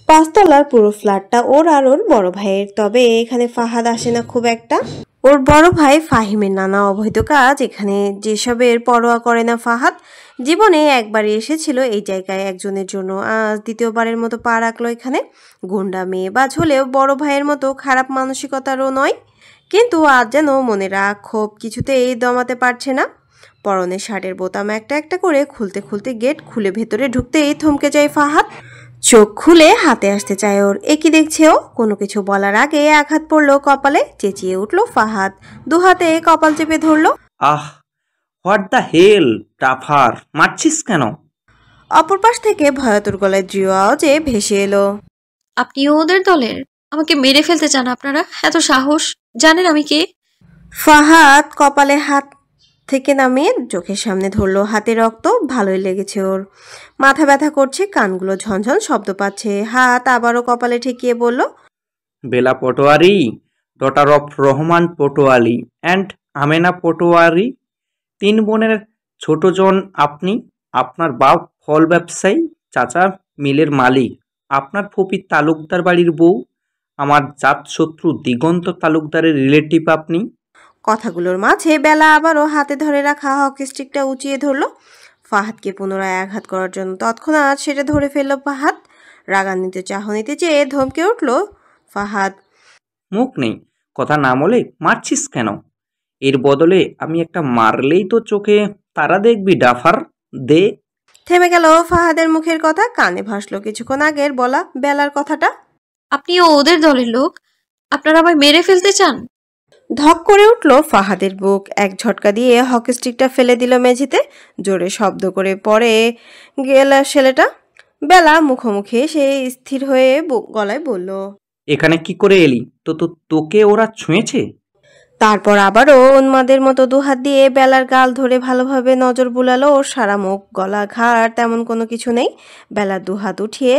5 তলার পুরো ফ্ল্যাটটা ওর আর ওর বড় ভাইয়ের। তবে এখানে ফাহাদ আসে না খুব একটা। ওর বড় ভাই ফাহিমের নানা অবৈধ কাজ এখানে যেসবের পরোয়া করে না ফাহাদ। জীবনে একবারই এসেছিল এই জায়গায় একজনের জন্য, আজ দ্বিতীয়বারের মতো পা রাখলো এখানে। গুন্ডা মেয়েবাজ হলেও বড় ভাইয়ের মতো খারাপ মানসিকতারও নয়। কিন্তু আজ যেন মনে রাগ ক্ষোভ কিছুতেই দমাতে পারছে না। পরনের শার্টের বোতাম একটা একটা করে খুলতে খুলতে গেট খুলে ভেতরে ঢুকতেই থমকে যায় ফাহাদ। চোখ খুলে হাতে আসতে চায় ওর। একই দেখছে ও। কোনো কিছু বলার আগে আঘাত পড়লো কপালে। চেঁচিয়ে উঠল ফাহাদ। দুহাতে কপাল চেপে ধরলো। আহ, হোয়াট দ্য হেল টাফার, মারছিস কেন? অপর পাশ থেকে ভয়াতুর গলায় দৃঢ় আওয়াজে ভেসে এলো, আপনিও ওদের দলের? আমাকে মেরে ফেলতে চান আপনারা? এত সাহস! জানেন আমি কে? ফাহাদ কপালে হাত থেকে নামিয়ে চোখের সামনে ধরলো। হাতে রক্ত। ভালোই লেগেছে ওর। মাথা ব্যথা করছে, কানগুলো ঝনঝন শব্দ পাচ্ছে। হাত আবারও কপালে ঠেকিয়ে বলল, Bela Patwari, daughter of Rahman Patwari and Amena Patwari. 3 বোনের ছোট জন আপনি। আপনার বাপ ফল ব্যবসায়ী, চাচা মিলের মালিক, আপনার ফপির তালুকদার বাড়ির বউ, আমার জাত শত্রু দিগন্ত তালুকদারের রিলেটিভ আপনি। কথাগুলোর মাঝে বেলা আবারও হাতে ধরে রাখা হকি স্টিকটা উঁচিয়ে ধরলো। ফাহাদকে পুনরায় আঘাত করার জন্য তৎক্ষণাৎ সেটা ধরে ফেলল ফাহাদ। রাগান্বিত চাহনিতে চেয়ে ধমকে উঠল ফাহাদ। মুখ নেই, কথা না বলে মারছিস কেন? এর বদলে আমি একটা মারলেই তো চোখে তারা দেখবি ডাফার, দে। থেমে গেল ফাহাদের মুখের কথা, কানে ভাসলো কিছুক্ষণ আগের বলা বেলার কথাটা। আপনিও ওদের দলের লোক? আপনারা আমায় মেরে ফেলতে চান? ধক করে উঠল ফাহাদের বুক। এক ঝটকা দিয়ে হকি স্টিকটা ফেলে দিল মেঝেতে। জোরে শব্দ করে পড়ে গেল ছেলেটা। বেলা মুখোমুখি সে স্থির হয়ে গলায় বলল, এখানে কি করে এলি? তোকে ওরা ছুঁয়েছে? তারপর আবারও উন্মাদের মতো দুহাত দিয়ে বেলার গাল ধরে ভালোভাবে নজর বুলালো। ওর সারা মুখ, গলা, ঘাড় তেমন কোনো কিছু নেই। বেলার দুহাত উঠিয়ে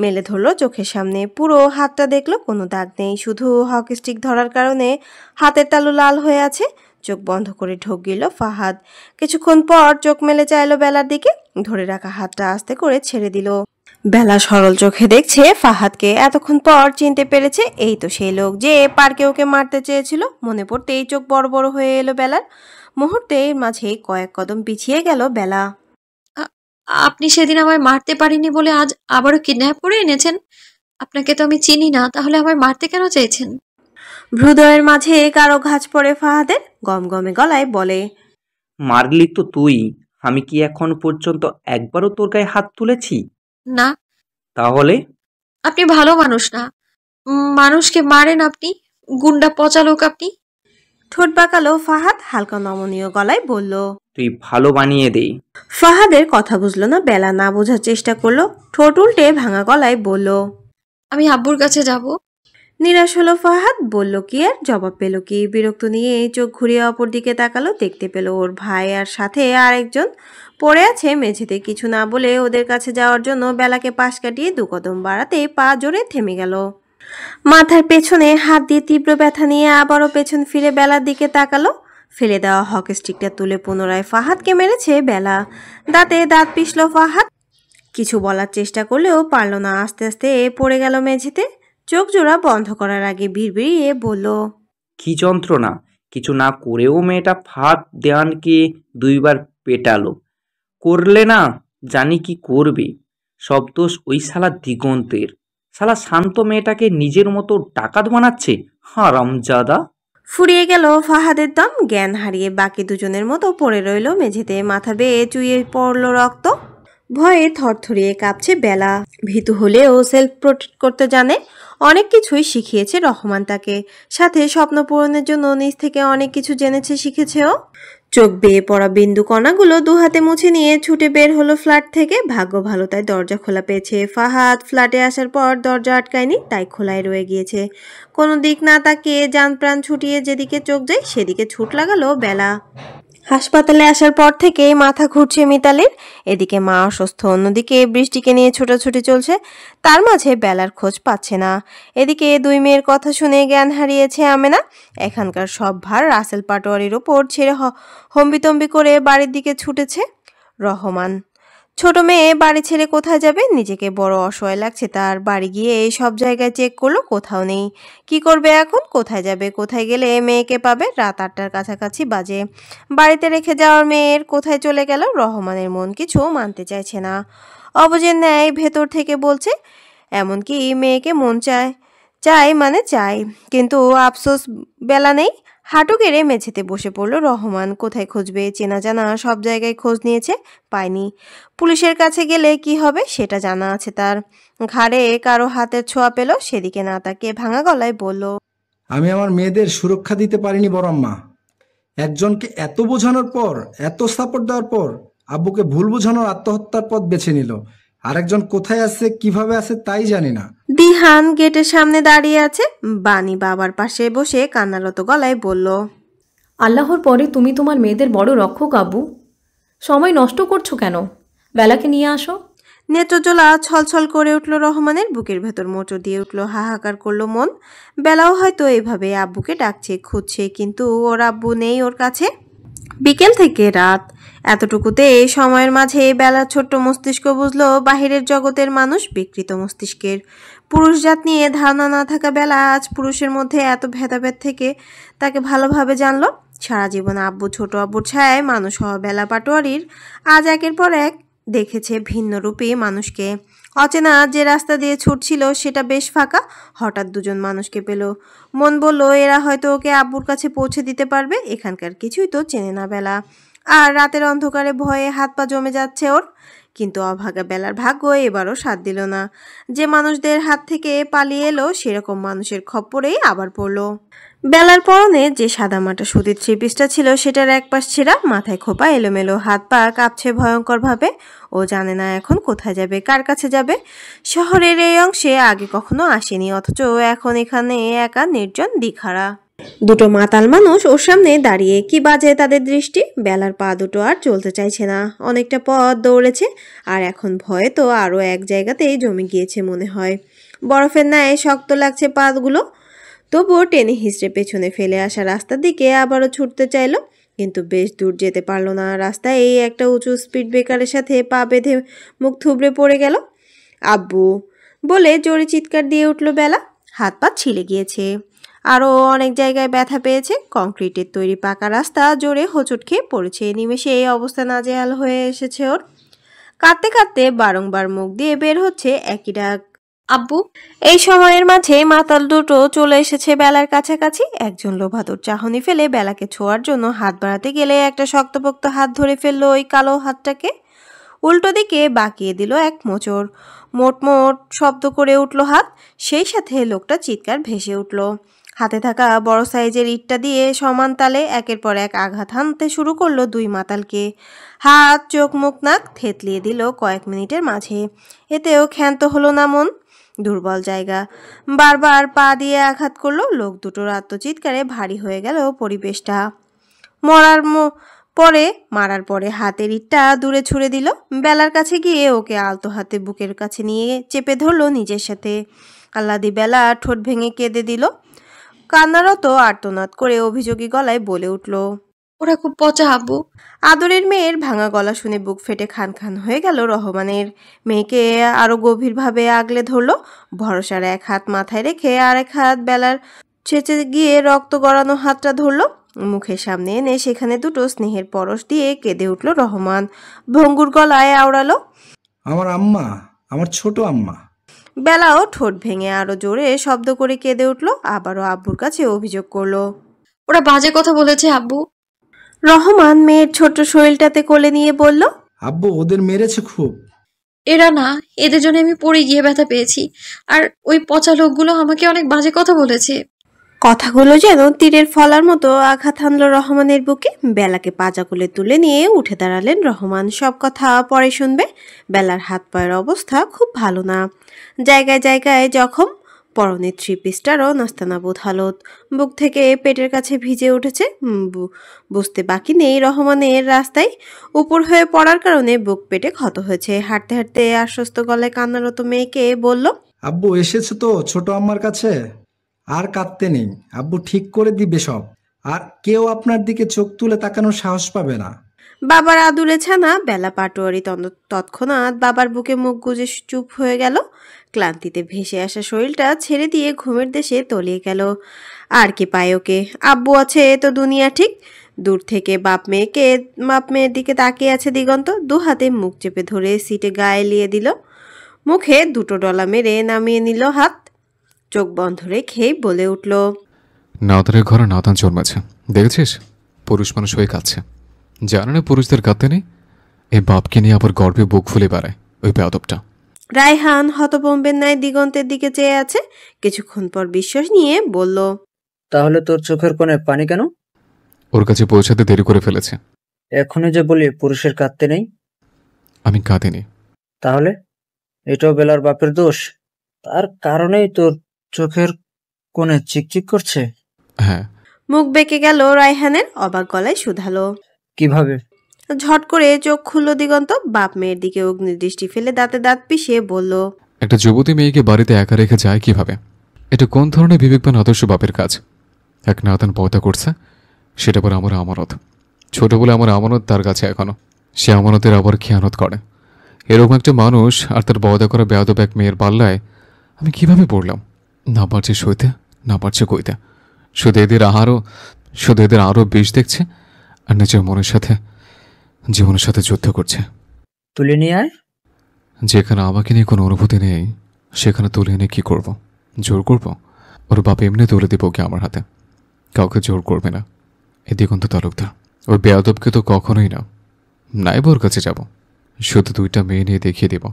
মেলে ধরলো চোখের সামনে। পুরো হাতটা দেখলো, কোনো দাগ নেই, শুধু হকি স্টিক ধরার কারণে হাতের তালু লাল হয়ে আছে। চোখ বন্ধ করে ঢোক গেল ফাহাদ। কিছুক্ষণ পর চোখ মেলে চাইলো বেলার দিকে। ধরে রাখা হাতটা আস্তে করে ছেড়ে দিল। বেলা সরল চোখে দেখছে ফাহাদকে। এতক্ষণ পর চিনতে পেরেছে, এই তো সেই লোক যে পার্কে ওকে মারতে চেয়েছিল। মনে পড়তেই চোখ বড় বড় হয়ে এলো বেলার। মুহূর্তের মাঝে কয়েক কদম পিছিয়ে গেল বেলা। আপনি সেদিন আমায় মারতে পারিনি বলে আজ আবারও কিডন্যাপ করে এনেছেন? আপনাকে তো আমি চিনি না, তাহলে আমায় মারতে কেন চেয়েছেন? হৃদয়ের মাঝে কারো ঘাজ পড়ে ফাহাদের। গমগমে গলায় বলে, মারলি তো তুই, আমি কি এখন পর্যন্ত একবারও তোর গায়ে হাত তুলেছি? না। তাহলে? আপনি ভালো মানুষ না, মানুষকে মারেন আপনি, গুন্ডা পচা লোক আপনি। ঠোঁট বাঁকালো ফাহাদ, হালকা নমনীয় গলায় বলল, তুই ভালো বানিয়ে দে। ফাহাদের কথা বুঝলো না বেলা, না বোঝার চেষ্টা করলো। ঠোঁট উল্টে ভাঙা গলায় বলল, আমি আব্বুর কাছে যাব। নিরাশ হলো ফাহাদ। বলল কি আর, জবাব পেল কি? বিরক্ত নিয়ে চোখ ঘুরিয়ে অপর দিকে তাকালো। দেখতে পেল ওর ভাই আর সাথে আরেকজন পড়ে আছে মেঝেতে। কিছু না বলে ওদের কাছে যাওয়ার জন্য বেলাকে পাশ কাটিয়ে দু কদম বাড়াতে পা জোরে থেমে গেল। মাথার পেছনে হাত দিয়ে তীব্র ব্যথা নিয়ে আবারও পেছন ফিরে বেলার দিকে তাকালো। ফেলে দেওয়া হকি স্টিকটা তুলে পুনরায় ফাহাদকে মেরেছে বেলা। দাঁতে দাঁত পিষল ফাহাদ। কিছু বলার চেষ্টা করলেও পারল না। আস্তে আস্তে পড়ে গেল মেঝেতে। চোখ জোড়া বন্ধ করার আগে বিড়বিড়িয়ে বলল, কি যন্ত্রণা! কিছু না করেও মেয়েটা ফাঁদ দেওয়ানকে দুইবার পেটালো। করলে না, জানি কি করবে। সব দোষ ওই শালা দিগন্তের। শালা শান্ত মেয়েটাকে নিজের মতো ডাকাত বানাচ্ছে, হারামজাদা। ফুরিয়ে গেল ফাহাদের দম। জ্ঞান হারিয়ে বাকি দুজনের মতো পড়ে রইল মেঝেতে। মাথা বেয়ে চুইয়ে পড়ল রক্ত। ভয়ে থরথরিয়ে কাঁপছে বেলা। ভীতু হলেও সেলফ প্রোটেক্ট করতে জানে। অনেক কিছুই শিখিয়েছে রহমান তাকে। সাথে স্বপ্ন পূরণের জন্য নিজ থেকে অনেক কিছু জেনেছে, শিখেছেও। চোখ বেয়ে পড়া বিন্দু কণাগুলো দুহাতে মুছে নিয়ে ছুটে বের হলো ফ্ল্যাট থেকে। ভাগ্য ভালো, তাই দরজা খোলা পেয়েছে। ফাহাদ ফ্ল্যাটে আসার পর দরজা আটকায়নি, তাই খোলাই রয়ে গিয়েছে। কোনো দিক না তাকিয়ে যান প্রাণ ছুটিয়ে যেদিকে চোখ যায় সেদিকে ছুট লাগালো বেলা। হাসপাতালে আসার পর থেকেই মাথা ঘুরছে মিতালির। এদিকে মা অসুস্থ, অন্যদিকে বৃষ্টিকে নিয়ে ছোটাছুটি চলছে। তার মাঝে বেলার খোঁজ পাচ্ছে না। এদিকে দুই মেয়ের কথা শুনে জ্ঞান হারিয়েছে আমেনা। এখানকার সব ভার রাসেল পাটোয়ারির ওপর ছেড়ে হম্বিতম্বি করে বাড়ির দিকে ছুটেছে রহমান। ছোট মেয়ে বাড়ি ছেড়ে কোথায় যাবে? নিজেকে বড় অসহায় লাগছে তার। বাড়ি গিয়ে সব জায়গায় চেক করলো, কোথাও নেই। কি করবে এখন? কোথায় যাবে? কোথায় গেলে মেয়েকে পাবে? রাত 8টার কাছাকাছি বাজে। বাড়িতে রেখে যাওয়ার মেয়ের কোথায় চলে গেল? রহমানের মন কিছু মানতে চাইছে না। অবুঝের ন্যায় ভেতর থেকে বলছে, এমনকি মেয়েকে মন চায় মানে চাই, কিন্তু আফসোস বেলা নেই। হাঁটু গেড়ে মেঝেতে বসে পড়ল রহমান। কোথায় খুঁজবে? চেনা জানা সব জায়গায় খোঁজ নিয়েছে, পায়নি। পুলিশের কাছে গেলে কি হবে সেটা জানা আছে তার। ঘাড়ে কারো হাতের ছোঁয়া পেল, সেদিকে না তাকিয়ে ভাঙা গলায় বলল, আমি আমার মেয়েদের সুরক্ষা দিতে পারিনি বড়ম্মা। একজনকে এত বোঝানোর পর, এত সাপোর্ট দেওয়ার পর আব্বুকে ভুল বোঝানোর আত্মহত্যার পথ বেছে নিল। আরেকজন কোথায় আছে, কিভাবে আছে তাই জানি না। দিহান গেটের সামনে দাঁড়িয়ে আছে। বানি বাবার পাশে বসে কান্নারত গলায় বলল, আল্লাহর পরে তুমি তোমার মেয়েদের বড় রক্ষক আব্বু, সময় নষ্ট করছো কেন? বেলাকে নিয়ে আসো। নেত্রজোলা ছলছল করে উঠল রহমানের। বুকের ভেতর মোচড় দিয়ে উঠল, হাহাকার করলো মন। বেলাও হয়তো এভাবে আব্বুকে ডাকছে, খুঁজছে, কিন্তু ওর আব্বু নেই ওর কাছে। বিকেল থেকে রাত এতটুকুতে এই সময়ের মাঝে বেলার ছোট্ট মস্তিষ্ক বুঝলো বাহিরের জগতের মানুষ বিকৃত মস্তিষ্কের। পুরুষজাত নিয়ে ধারণা না থাকা বেলা আজ পুরুষের মধ্যে এত ভেদাভেদ থেকে তাকে ভালোভাবে জানলো। সারা জীবন আব্বু ছোট আব্বুর ছায়ায় মানুষ হওয়া বেলা পাটোয়ারির আজ একের পর এক দেখেছে ভিন্নরূপী মানুষকে। অচেনা যে রাস্তা দিয়ে ছুটছিল সেটা বেশ ফাঁকা, হঠাৎ দুজন মানুষকে পেল। মন বলল এরা হয়তো ওকে আব্বুর কাছে পৌঁছে দিতে পারবে, এখানকার কিছুই তো চেনে না বেলা। আর রাতের অন্ধকারে ভয়ে হাত পা জমে যাচ্ছে ওর। কিন্তু অভাগা বেলার ভাগ্য এবারও সাথ দিল না। যে মানুষদের হাত থেকে পালিয়ে এলো সেরকম মানুষের খপ্পরেই আবার পড়লো। বেলার পরনে যে সাদামাটা সুতির থ্রিপিসটা ছিল সেটার এক পাশ ছেঁড়া, মাথায় খোপা এলোমেলো, হাত পা কাঁপছে ভয়ঙ্করভাবে। ও জানে না এখন কোথায় যাবে, কার কাছে যাবে। শহরের এই অংশে আগে কখনো আসেনি, অথচ এখন এখানে একা নির্জন দিখারা। দুটো মাতাল মানুষ ওর সামনে দাঁড়িয়ে, কি বাজে তাদের দৃষ্টি। বেলার পা দুটো আর চলতে চাইছে না, অনেকটা পথ দৌড়েছে আর এখন ভয়ে তো আরও এক জায়গাতেই জমে গিয়েছে মনে হয়। বরফের ন্যায় শক্ত লাগছে পাগুলো। তবুও টেনে হিঁচড়ে পেছনে ফেলে আসা রাস্তার দিকে আবারও ছুটতে চাইল, কিন্তু বেশ দূর যেতে পারলো না। রাস্তায় এই একটা উঁচু স্পিড ব্রেকারের সাথে পা বেঁধে মুখ থুবড়ে পড়ে গেল। আব্বু বলে জোরে চিৎকার দিয়ে উঠল বেলা। হাত পা ছিলে গিয়েছে, আরও অনেক জায়গায় ব্যথা পেয়েছে। কংক্রিটের তৈরি পাকা রাস্তা জোরে হোঁচট খেয়ে পড়েছে। নিমেষে এই অবস্থা নাজেহাল হয়ে এসেছে ওর। কাঁদতে কাঁদতে বারংবার মুখ দিয়ে বের হচ্ছে একই ডাক, আব্বু। এই সময়ের মাঝে মাতাল দুটো চলে এসেছে বেলার কাছাকাছি। একজন লোভাতুর চাহনি ফেলে বেলাকে ছোঁয়ার জন্য হাত বাড়াতে গেলে একটা শক্তপোক্ত হাত ধরে ফেললো ওই কালো হাতটাকে। উল্টো দিকে বাঁকিয়ে দিল এক মোচড়। মোট মোট শব্দ করে উঠল হাত, সেই সাথে লোকটা চিৎকার ভেসে উঠল। হাতে থাকা বড় সাইজের ইটটা দিয়ে সমান তালে একের পর এক আঘাত হানতে শুরু করলো দুই মাতালকে। হাত, চোখ, মুখ, নাক থেতলিয়ে দিল কয়েক মিনিটের মাঝে। এতেও ক্ষান্ত হলো না মন। দুর্বল জায়গা, বারবার পা দিয়ে আঘাত করলো। লোক দুটোর আত্মচিৎকারে ভারী হয়ে গেল পরিবেশটা। মারার পরে হাতের ইটটা দূরে ছুড়ে দিল। বেলার কাছে গিয়ে ওকে আলতো হাতে বুকের কাছে নিয়ে চেপে ধরলো নিজের সাথে। আল্লাদি বেলা ঠোঁট ভেঙে কেঁদে দিল। কান্নারত আর্তনাদ করে অভিযোগী গলায় বলে উঠল, ওরা খুব পচা আব্বু। আদরের মেয়ের ভাঙা গলা শুনে বুক ফেটে খান খান হয়ে গেল রহমানের। মেয়েকে আরো গভীরভাবে আগলে ধরলো। ভরসার এক হাত মাথায় রেখে আরেক হাত বেলার চেঁচে গিয়ে রক্ত গড়ানো হাতটা ধরলো। মুখের সামনে এনে সেখানে দুটো স্নেহের পরশ দিয়ে কেঁদে উঠল রহমান। ভঙ্গুর গলায় আওড়ালো, আমার আম্মা, আমার ছোট আম্মা। বেলাও ঠোঁট ভেঙে আরো জোরে শব্দ করে কেঁদে উঠলো। আবারও আব্বুর কাছে অভিযোগ করলো, ওরা বাজে কথা বলেছে আব্বু। রহমান মেয়ের ছোট্ট শরীরটাতে কোলে নিয়ে বলল, আব্বু ওদের মেরেছে খুব। এরা না, এদের জন্য আমি পড়ে গিয়ে ব্যথা পেয়েছি। আর ওই পচা লোকগুলো আমাকে অনেক বাজে কথা বলেছে। কথাগুলো যেন তীরের ফলার মতো আঘাত হানল রহমানের বুকে। বেলাকে পাজা কোলে তুলে নিয়ে উঠে দাঁড়ালেন রহমান। সব কথা পরে শুনবে। বেলার হাত পায়ের অবস্থা খুব ভালো না, জায়গায় জায়গায় জখম। পরনের থ্রিপিসটারও নাস্তানাবুদ হালত। বুক থেকে পেটের কাছে ভিজে উঠেছে। বুঝতে বাকি নেই রহমানের রাস্তায় উপর হয়ে পড়ার কারণে বুক পেটে ক্ষত হয়েছে। হাঁটতে হাঁটতে আশ্বস্ত গলায় কান্নারত মেয়েকে বলল, আব্বু এসেছো তো ছোট আম্মার কাছে? আর কাঁদতে নেই, আব্বু ঠিক করে দিবে সব। আর কেউ আপনার দিকে চোখ তুলে তাকানোর সাহস পাবে না। বাবার আদুরে ছানা বেলা পাটোয়ারি তৎক্ষণাৎ বাবার বুকে মুখ গুজে চুপ হয়ে গেল। ক্লান্তিতে ভেসে আসা শরীরটা ছেড়ে দিয়ে ঘুমের দেশে তলিয়ে গেল। আর কি পায় ওকে? আব্বু আছে তো দুনিয়া ঠিক। দূর থেকে বাপ মেয়ের দিকে তাকিয়ে আছে দিগন্ত। দু হাতে মুখ চেপে ধরে সিটে গায়ে লিয়ে দিল। মুখে দুটো ডলা মেরে নামিয়ে নিল হাত। চোখ বন্ধ রেখে বলে উঠল, নাওতারের ঘরে নাওতান জন্মেছে, দেখেছিস? পুরুষ মানুষ হয়ে কাঁদছে। জানে না পুরুষদের কাঁদতে নেই। এই বাপকে নিয়ে আবার গর্বে বুক ফুলে বেড়ায় ওই বেয়াদবটা। রায়হান হতভম্বের ন্যায় দিগন্তের দিকে চেয়ে আছে। কিছুক্ষণ পর বিশ্বাস নিয়ে বলল, তাহলে তোর চোখের কোণে পানি কেন? ওর কাছে পৌঁছাতে দেরি করে ফেলেছে। এখনই যে বলি পুরুষের কাঁদতে নেই। আমি কাঁদিনি। তাহলে এটাও বেলার বাপের দোষ? তার কারণেই তোর চোখের কোণে চিকচিক করছে? হ্যাঁ। মুখ বেঁকে গেল রায়হানের। অবাক গলায় শুধালো, কিভাবে? ঝট করে চোখ খুলল দিগন্ত। বাপ মেয়ের দিকে অগ্নিদৃষ্টি ফেলে দাঁতে দাঁত পিষিয়ে বলল, একটা যুবতী মেয়েকে বাড়িতে একা রেখে যায় কিভাবে? এটা কোন ধরনের বিবেকবান আদর্শ বাপের কাজ? এক নাতান পয়দা করছে, সেটা পর আমার আমানত। ছোট বলে আমার আমানত তার কাছে এখনো। সে আমানতের আবার খেয়ানত করে। এরকম একটা মানুষ আর তার বয়দা করা বেয়াদব এক মেয়ের পাল্লায় আমি কিভাবে পড়লাম? না পারছে সইতে, না পারছে কইতে। শুধু এদের আরও বিষ দেখছে আর নিজের জীবনের সাথে যুদ্ধ করছে। তুলে নিয়ে আয়। যেখানে আমাকে নিয়ে কোনো অনুভূতি নেই সেখানে তুলে এনে কি করব? জোর করব? ওর বাপ এমনি তুলে দিব ওকে আমার হাতে। কাউকে জোর করবে না এ দিগন্ত তালুকদার। ওই বেয়াদবকে তো কখনোই না, নাইব ওর কাছে যাব। শুধু 2টা মেয়ে নিয়ে দেখিয়ে দেব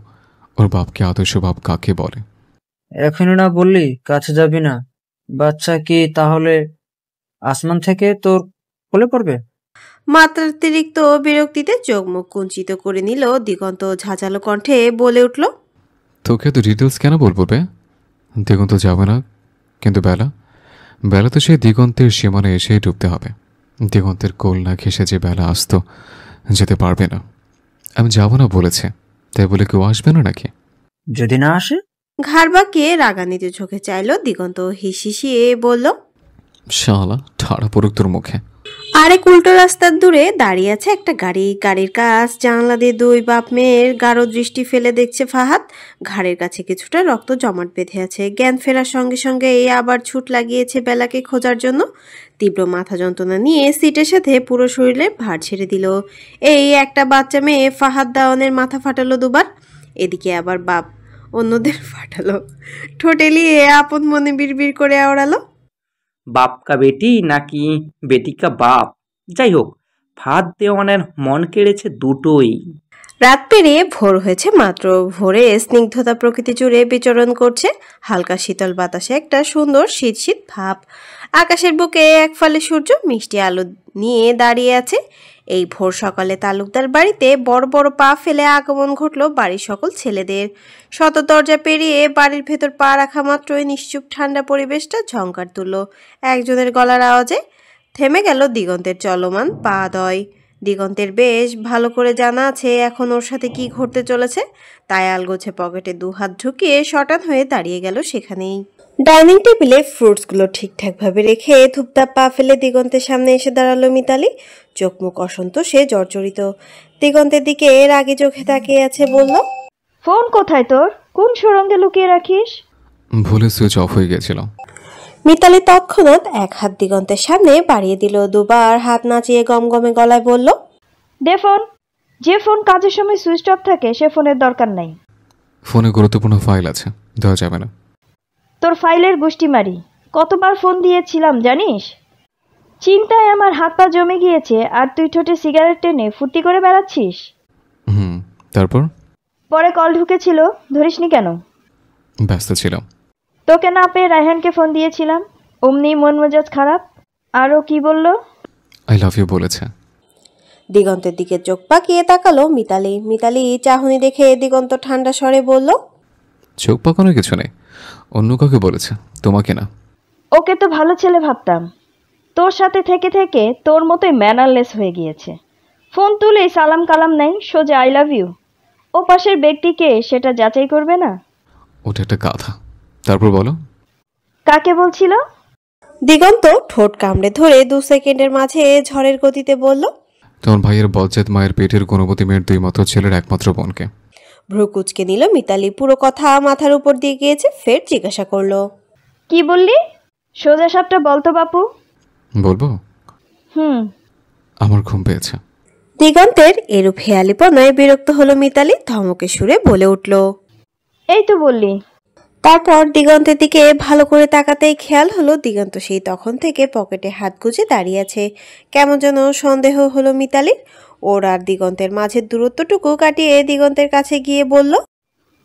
ওর বাপকে আদর্শ বাপ কাকে বলে। এখনো না বললি কাছে যাবি না? বাচ্চা কি তাহলে আসমান থেকে তোর কোলে পড়বে? মাত্রাতিরিক্ত বিরক্তিতে চোখ মুখ কুঞ্চিত করে নিল দিগন্ত। ঝাঁঝালো কণ্ঠে বলে উঠল, তোকে তো ডিটেলস কেন বলবো বে? দিগন্ত যাবে না, কিন্তু বেলা তো সেই দিগন্তের সীমানা এসেই ডুবতে হবে। দিগন্তের কোল না ঘেঁষে যে বেলা আসতো যেতে পারবে না। আমি যাব না বলেছে, তাই বলে কেউ আসবে না নাকি? যদি না আসে? ঘাড় বাঁকিয়ে রাগান্বিত চোখে চাইল দিগন্ত। হিসিয়ে বলল, শালা ঠাড়া পড়ুক তোর মুখে। আরেক উল্টো রাস্তার দূরে দাঁড়িয়ে আছে একটা গাড়ি। গাড়ির কাছ জানলা দিয়ে 2 বাপ মেয়ের গাঢ় দৃষ্টি ফেলে দেখছে ফাহাদ। ঘাড়ের কাছে কিছুটা রক্ত জমাট বেঁধে আছে। জ্ঞান ফেরার সঙ্গে সঙ্গে এই আবার ছুট লাগিয়েছে বেলাকে খোঁজার জন্য। তীব্র মাথা যন্ত্রণা নিয়ে সিটের সাথে পুরো শরীরে ভার ছেড়ে দিল। এই একটা বাচ্চা মেয়ে ফাহাদ দাওয়ানের মাথা ফাটালো 2বার। এদিকে আবার বাপ অন্যদের ফাটালো। ঠোঁটেলিয়ে আপন মনে বিড়বিড় করে আওড়ালো, বাপ কা বেটি নাকি বেটি কা বাপ? যাই হোক, ফাঁদ দেওয়ানের মন কেড়েছে দুটোই। রাত পেরিয়ে ভোর হয়েছে মাত্র। ভোরে স্নিগ্ধতা প্রকৃতি জুড়ে বিচরণ করছে। হালকা শীতল বাতাসে একটা সুন্দর শীত শীত ভাব। আকাশের বুকে এক ফালি সূর্য মিষ্টি আলো নিয়ে দাঁড়িয়ে আছে। এই ভোর সকালে তালুকদার বাড়িতে বড় বড় পা ফেলে আগমন ঘটল বাড়ির সকল ছেলেদের। শত দরজা পেরিয়ে বাড়ির ভেতর পা রাখা মাত্রই নিশ্চুপ ঠান্ডা পরিবেশটা ঝংকার তুলল একজনের গলার আওয়াজে। থেমে গেল দিগন্তের চলমান পাদয়। দিগন্তের বেশ ভালো করে জানা আছে এখন ওর সাথে কি ঘটতে চলেছে, তাই আলগোছে পকেটে 2 হাত ঢুকিয়ে শটান হয়ে দাঁড়িয়ে গেল সেখানেই। ডাইনিং টেবিলে ফ্রুটসগুলো ঠিকঠাকভাবে রেখে ধূপধাপ পা ফেলে দিগন্তের সামনে এসে দাঁড়ালো মিতালি। চোখ মুখ অসন্তোষে জর্জরিত। দিগন্তের দিকে রাগে চোখে তাকিয়ে আছে, বলল, ফোন কোথায় তোর? কোন সুরঙ্গে লুকিয়ে রাখিস? ভুলে সুইচ অফ হয়ে গেছিল। মিতালি তৎক্ষণাৎ এক হাত দিগন্তের সামনে বাড়িয়ে দিল। 2বার হাত নাচিয়ে গমগমে গলায় বলল, দে ফোন। যে ফোন কাজের সময় সুইচ অফ থাকে সে ফোনের দরকার নাই। ফোনে গুরুত্বপূর্ণ ফাইল আছে, দেওয়া যাবে না। তোর ফাইলের গুষ্টি মারি। কতবার ফোন দিয়েছিলাম জানিস? চিন্তায় আমার হাত পা জমে গিয়েছে আর তুই ঠোঁটে সিগারেট টেনে ফুর্তি করে বেড়াচ্ছিস। তারপর? পরে কল ঢুকেছিল, ধরিসনি কেন? ব্যস্ত ছিলাম। তোকে না পেয়ে রায়হানকে ফোন দিয়েছিলাম, অমনি মন মেজাজ খারাপ। আরও কি বললো? আই লাভ ইউ বলেছে। দিগন্তের দিকে চোখ পাকিয়ে তাকালো মিতালি। মিতালি চাহনি দেখে দিগন্ত ঠান্ডা স্বরে বলল, চোখ পাকানোর কিছু নেই, অন্য কাউকে বলেছে, তোমাকে না। ওকে তো ভালো ছেলে ভাবতাম, তোর সাথে থেকে থেকে তোর মতোই ম্যানারলেস হয়ে গিয়েছে। ফোন তুলেই সালাম কালাম নাই, সোজা আই লাভ ইউ। ও পাশের ব্যক্তিকে সেটা যাচাই করবে না? ওটা একটা কথা। তারপর বলো, কাকে বলছিল? দিগন্ত ঠোঁট কামড়ে ধরে 2 সেকেন্ডের মাঝে ঝড়ের গতিতে বলল, তোমার ভাইয়ের বজ্জাত মায়ের পেটের গুণবতী মেয়ের 2 মাত্র ছেলের একমাত্র বোনকে। ভ্রু কুচকে নিল মিতালি। পুরো কথা মাথার উপর দিয়ে গিয়েছে। ফের জিজ্ঞাসা করলো, কি বললি? সোজা সাপটা বলতো বাপু। বলবো? আমার ঘুম পেয়েছে। দিগন্তের এরূপ হেয়ালিপনায় বিরক্ত হলো মিতালি। ধমকে সুরে বলে উঠল, এই তো বললি। তারপর দিগন্তের দিকে ভালো করে তাকাতেই খেয়াল হলো দিগন্ত সেই তখন থেকে পকেটে হাত গুজে দাঁড়িয়ে আছে। কেমন যেন সন্দেহ হলো মিতালির। ওর আর দিগন্তের মাঝের দূরত্বটুকু কাটিয়ে দিগন্তের কাছে গিয়ে বলল,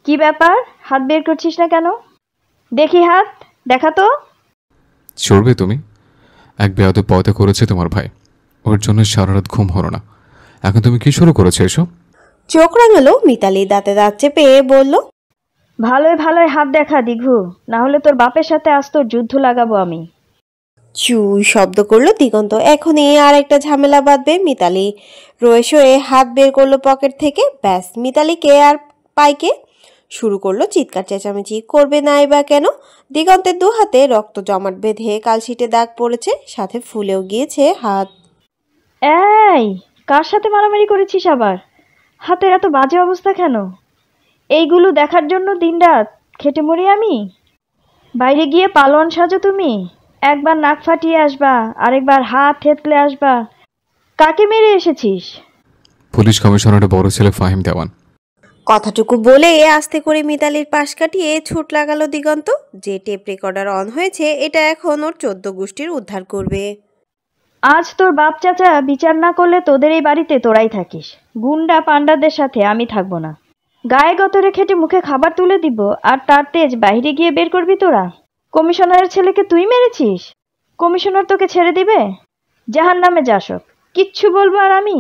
কি ব্যাপার, হাত বের করছিস না কেন? দেখি হাত, দেখা তো। চড়বে তুমি? এক বেয়াদব পয়দা করেছে তোমার ভাই, ওর জন্য সারা রাত ঘুম হলো না। এখন তুমি কি শুরু করেছো এসব? চোখ রাঙালো মিতালি। দাঁতে দাঁত চেপে বলল, ভালোই ভালোই হাত দেখা দিঘু, না হলে তোর বাপের সাথে আজ তোর যুদ্ধ লাগাবো আমি। চুই শব্দ করলো দিগন্ত। এখনই আর একটা ঝামেলা বাঁধবে মিতালি। রয়ে শোয়ে হাত বের করলো পকেট থেকে। ব্যাস, মিতালিকে আর পাইকে শুরু করলো চিৎকার চেঁচামেচি। করবে নাই বা কেন? দিগন্তের 2 হাতে রক্ত জমাট বেঁধে কালশিটে দাগ পড়েছে, সাথে ফুলেও গিয়েছে হাত। এই কার সাথে মারামারি করেছিস আবার? হাতের এত বাজে অবস্থা কেন? এইগুলো দেখার জন্য দিনরাত খেটে মরি আমি? বাইরে গিয়ে পালোয়ান সাজো তুমি, একবার নাক ফাটিয়ে আসবা, আরেকবার হাত থেতলে আসবা। কাকে মেরে এসেছিস? পুলিশ কমিশনারের বড় ছেলে ফাহিম দেওয়ান। কথাটুকু বলে আস্তে করে মিতালির পাশ কাটিয়ে ছুট লাগালো দিগন্ত। যে টেপ রেকর্ডার অন হয়েছে এটা এখন ওর 14 গোষ্ঠীর উদ্ধার করবে। আজ তোর বাপ চাচা বিচার না করলে তোদের এই বাড়িতে তোরাই থাকিস। গুন্ডা পান্ডাদের সাথে আমি থাকবো না। গায়ে গতরে খেটে মুখে খাবার তুলে দিব, আর তার তেজ বাইরে গিয়ে বের করবি তোরা? কমিশনারের ছেলেকে তুই মেরেছিস? কমিশনার তোকে ছেড়ে দিবে? জাহান্নামে যা সব। কিচ্ছু বলবো আর আমি?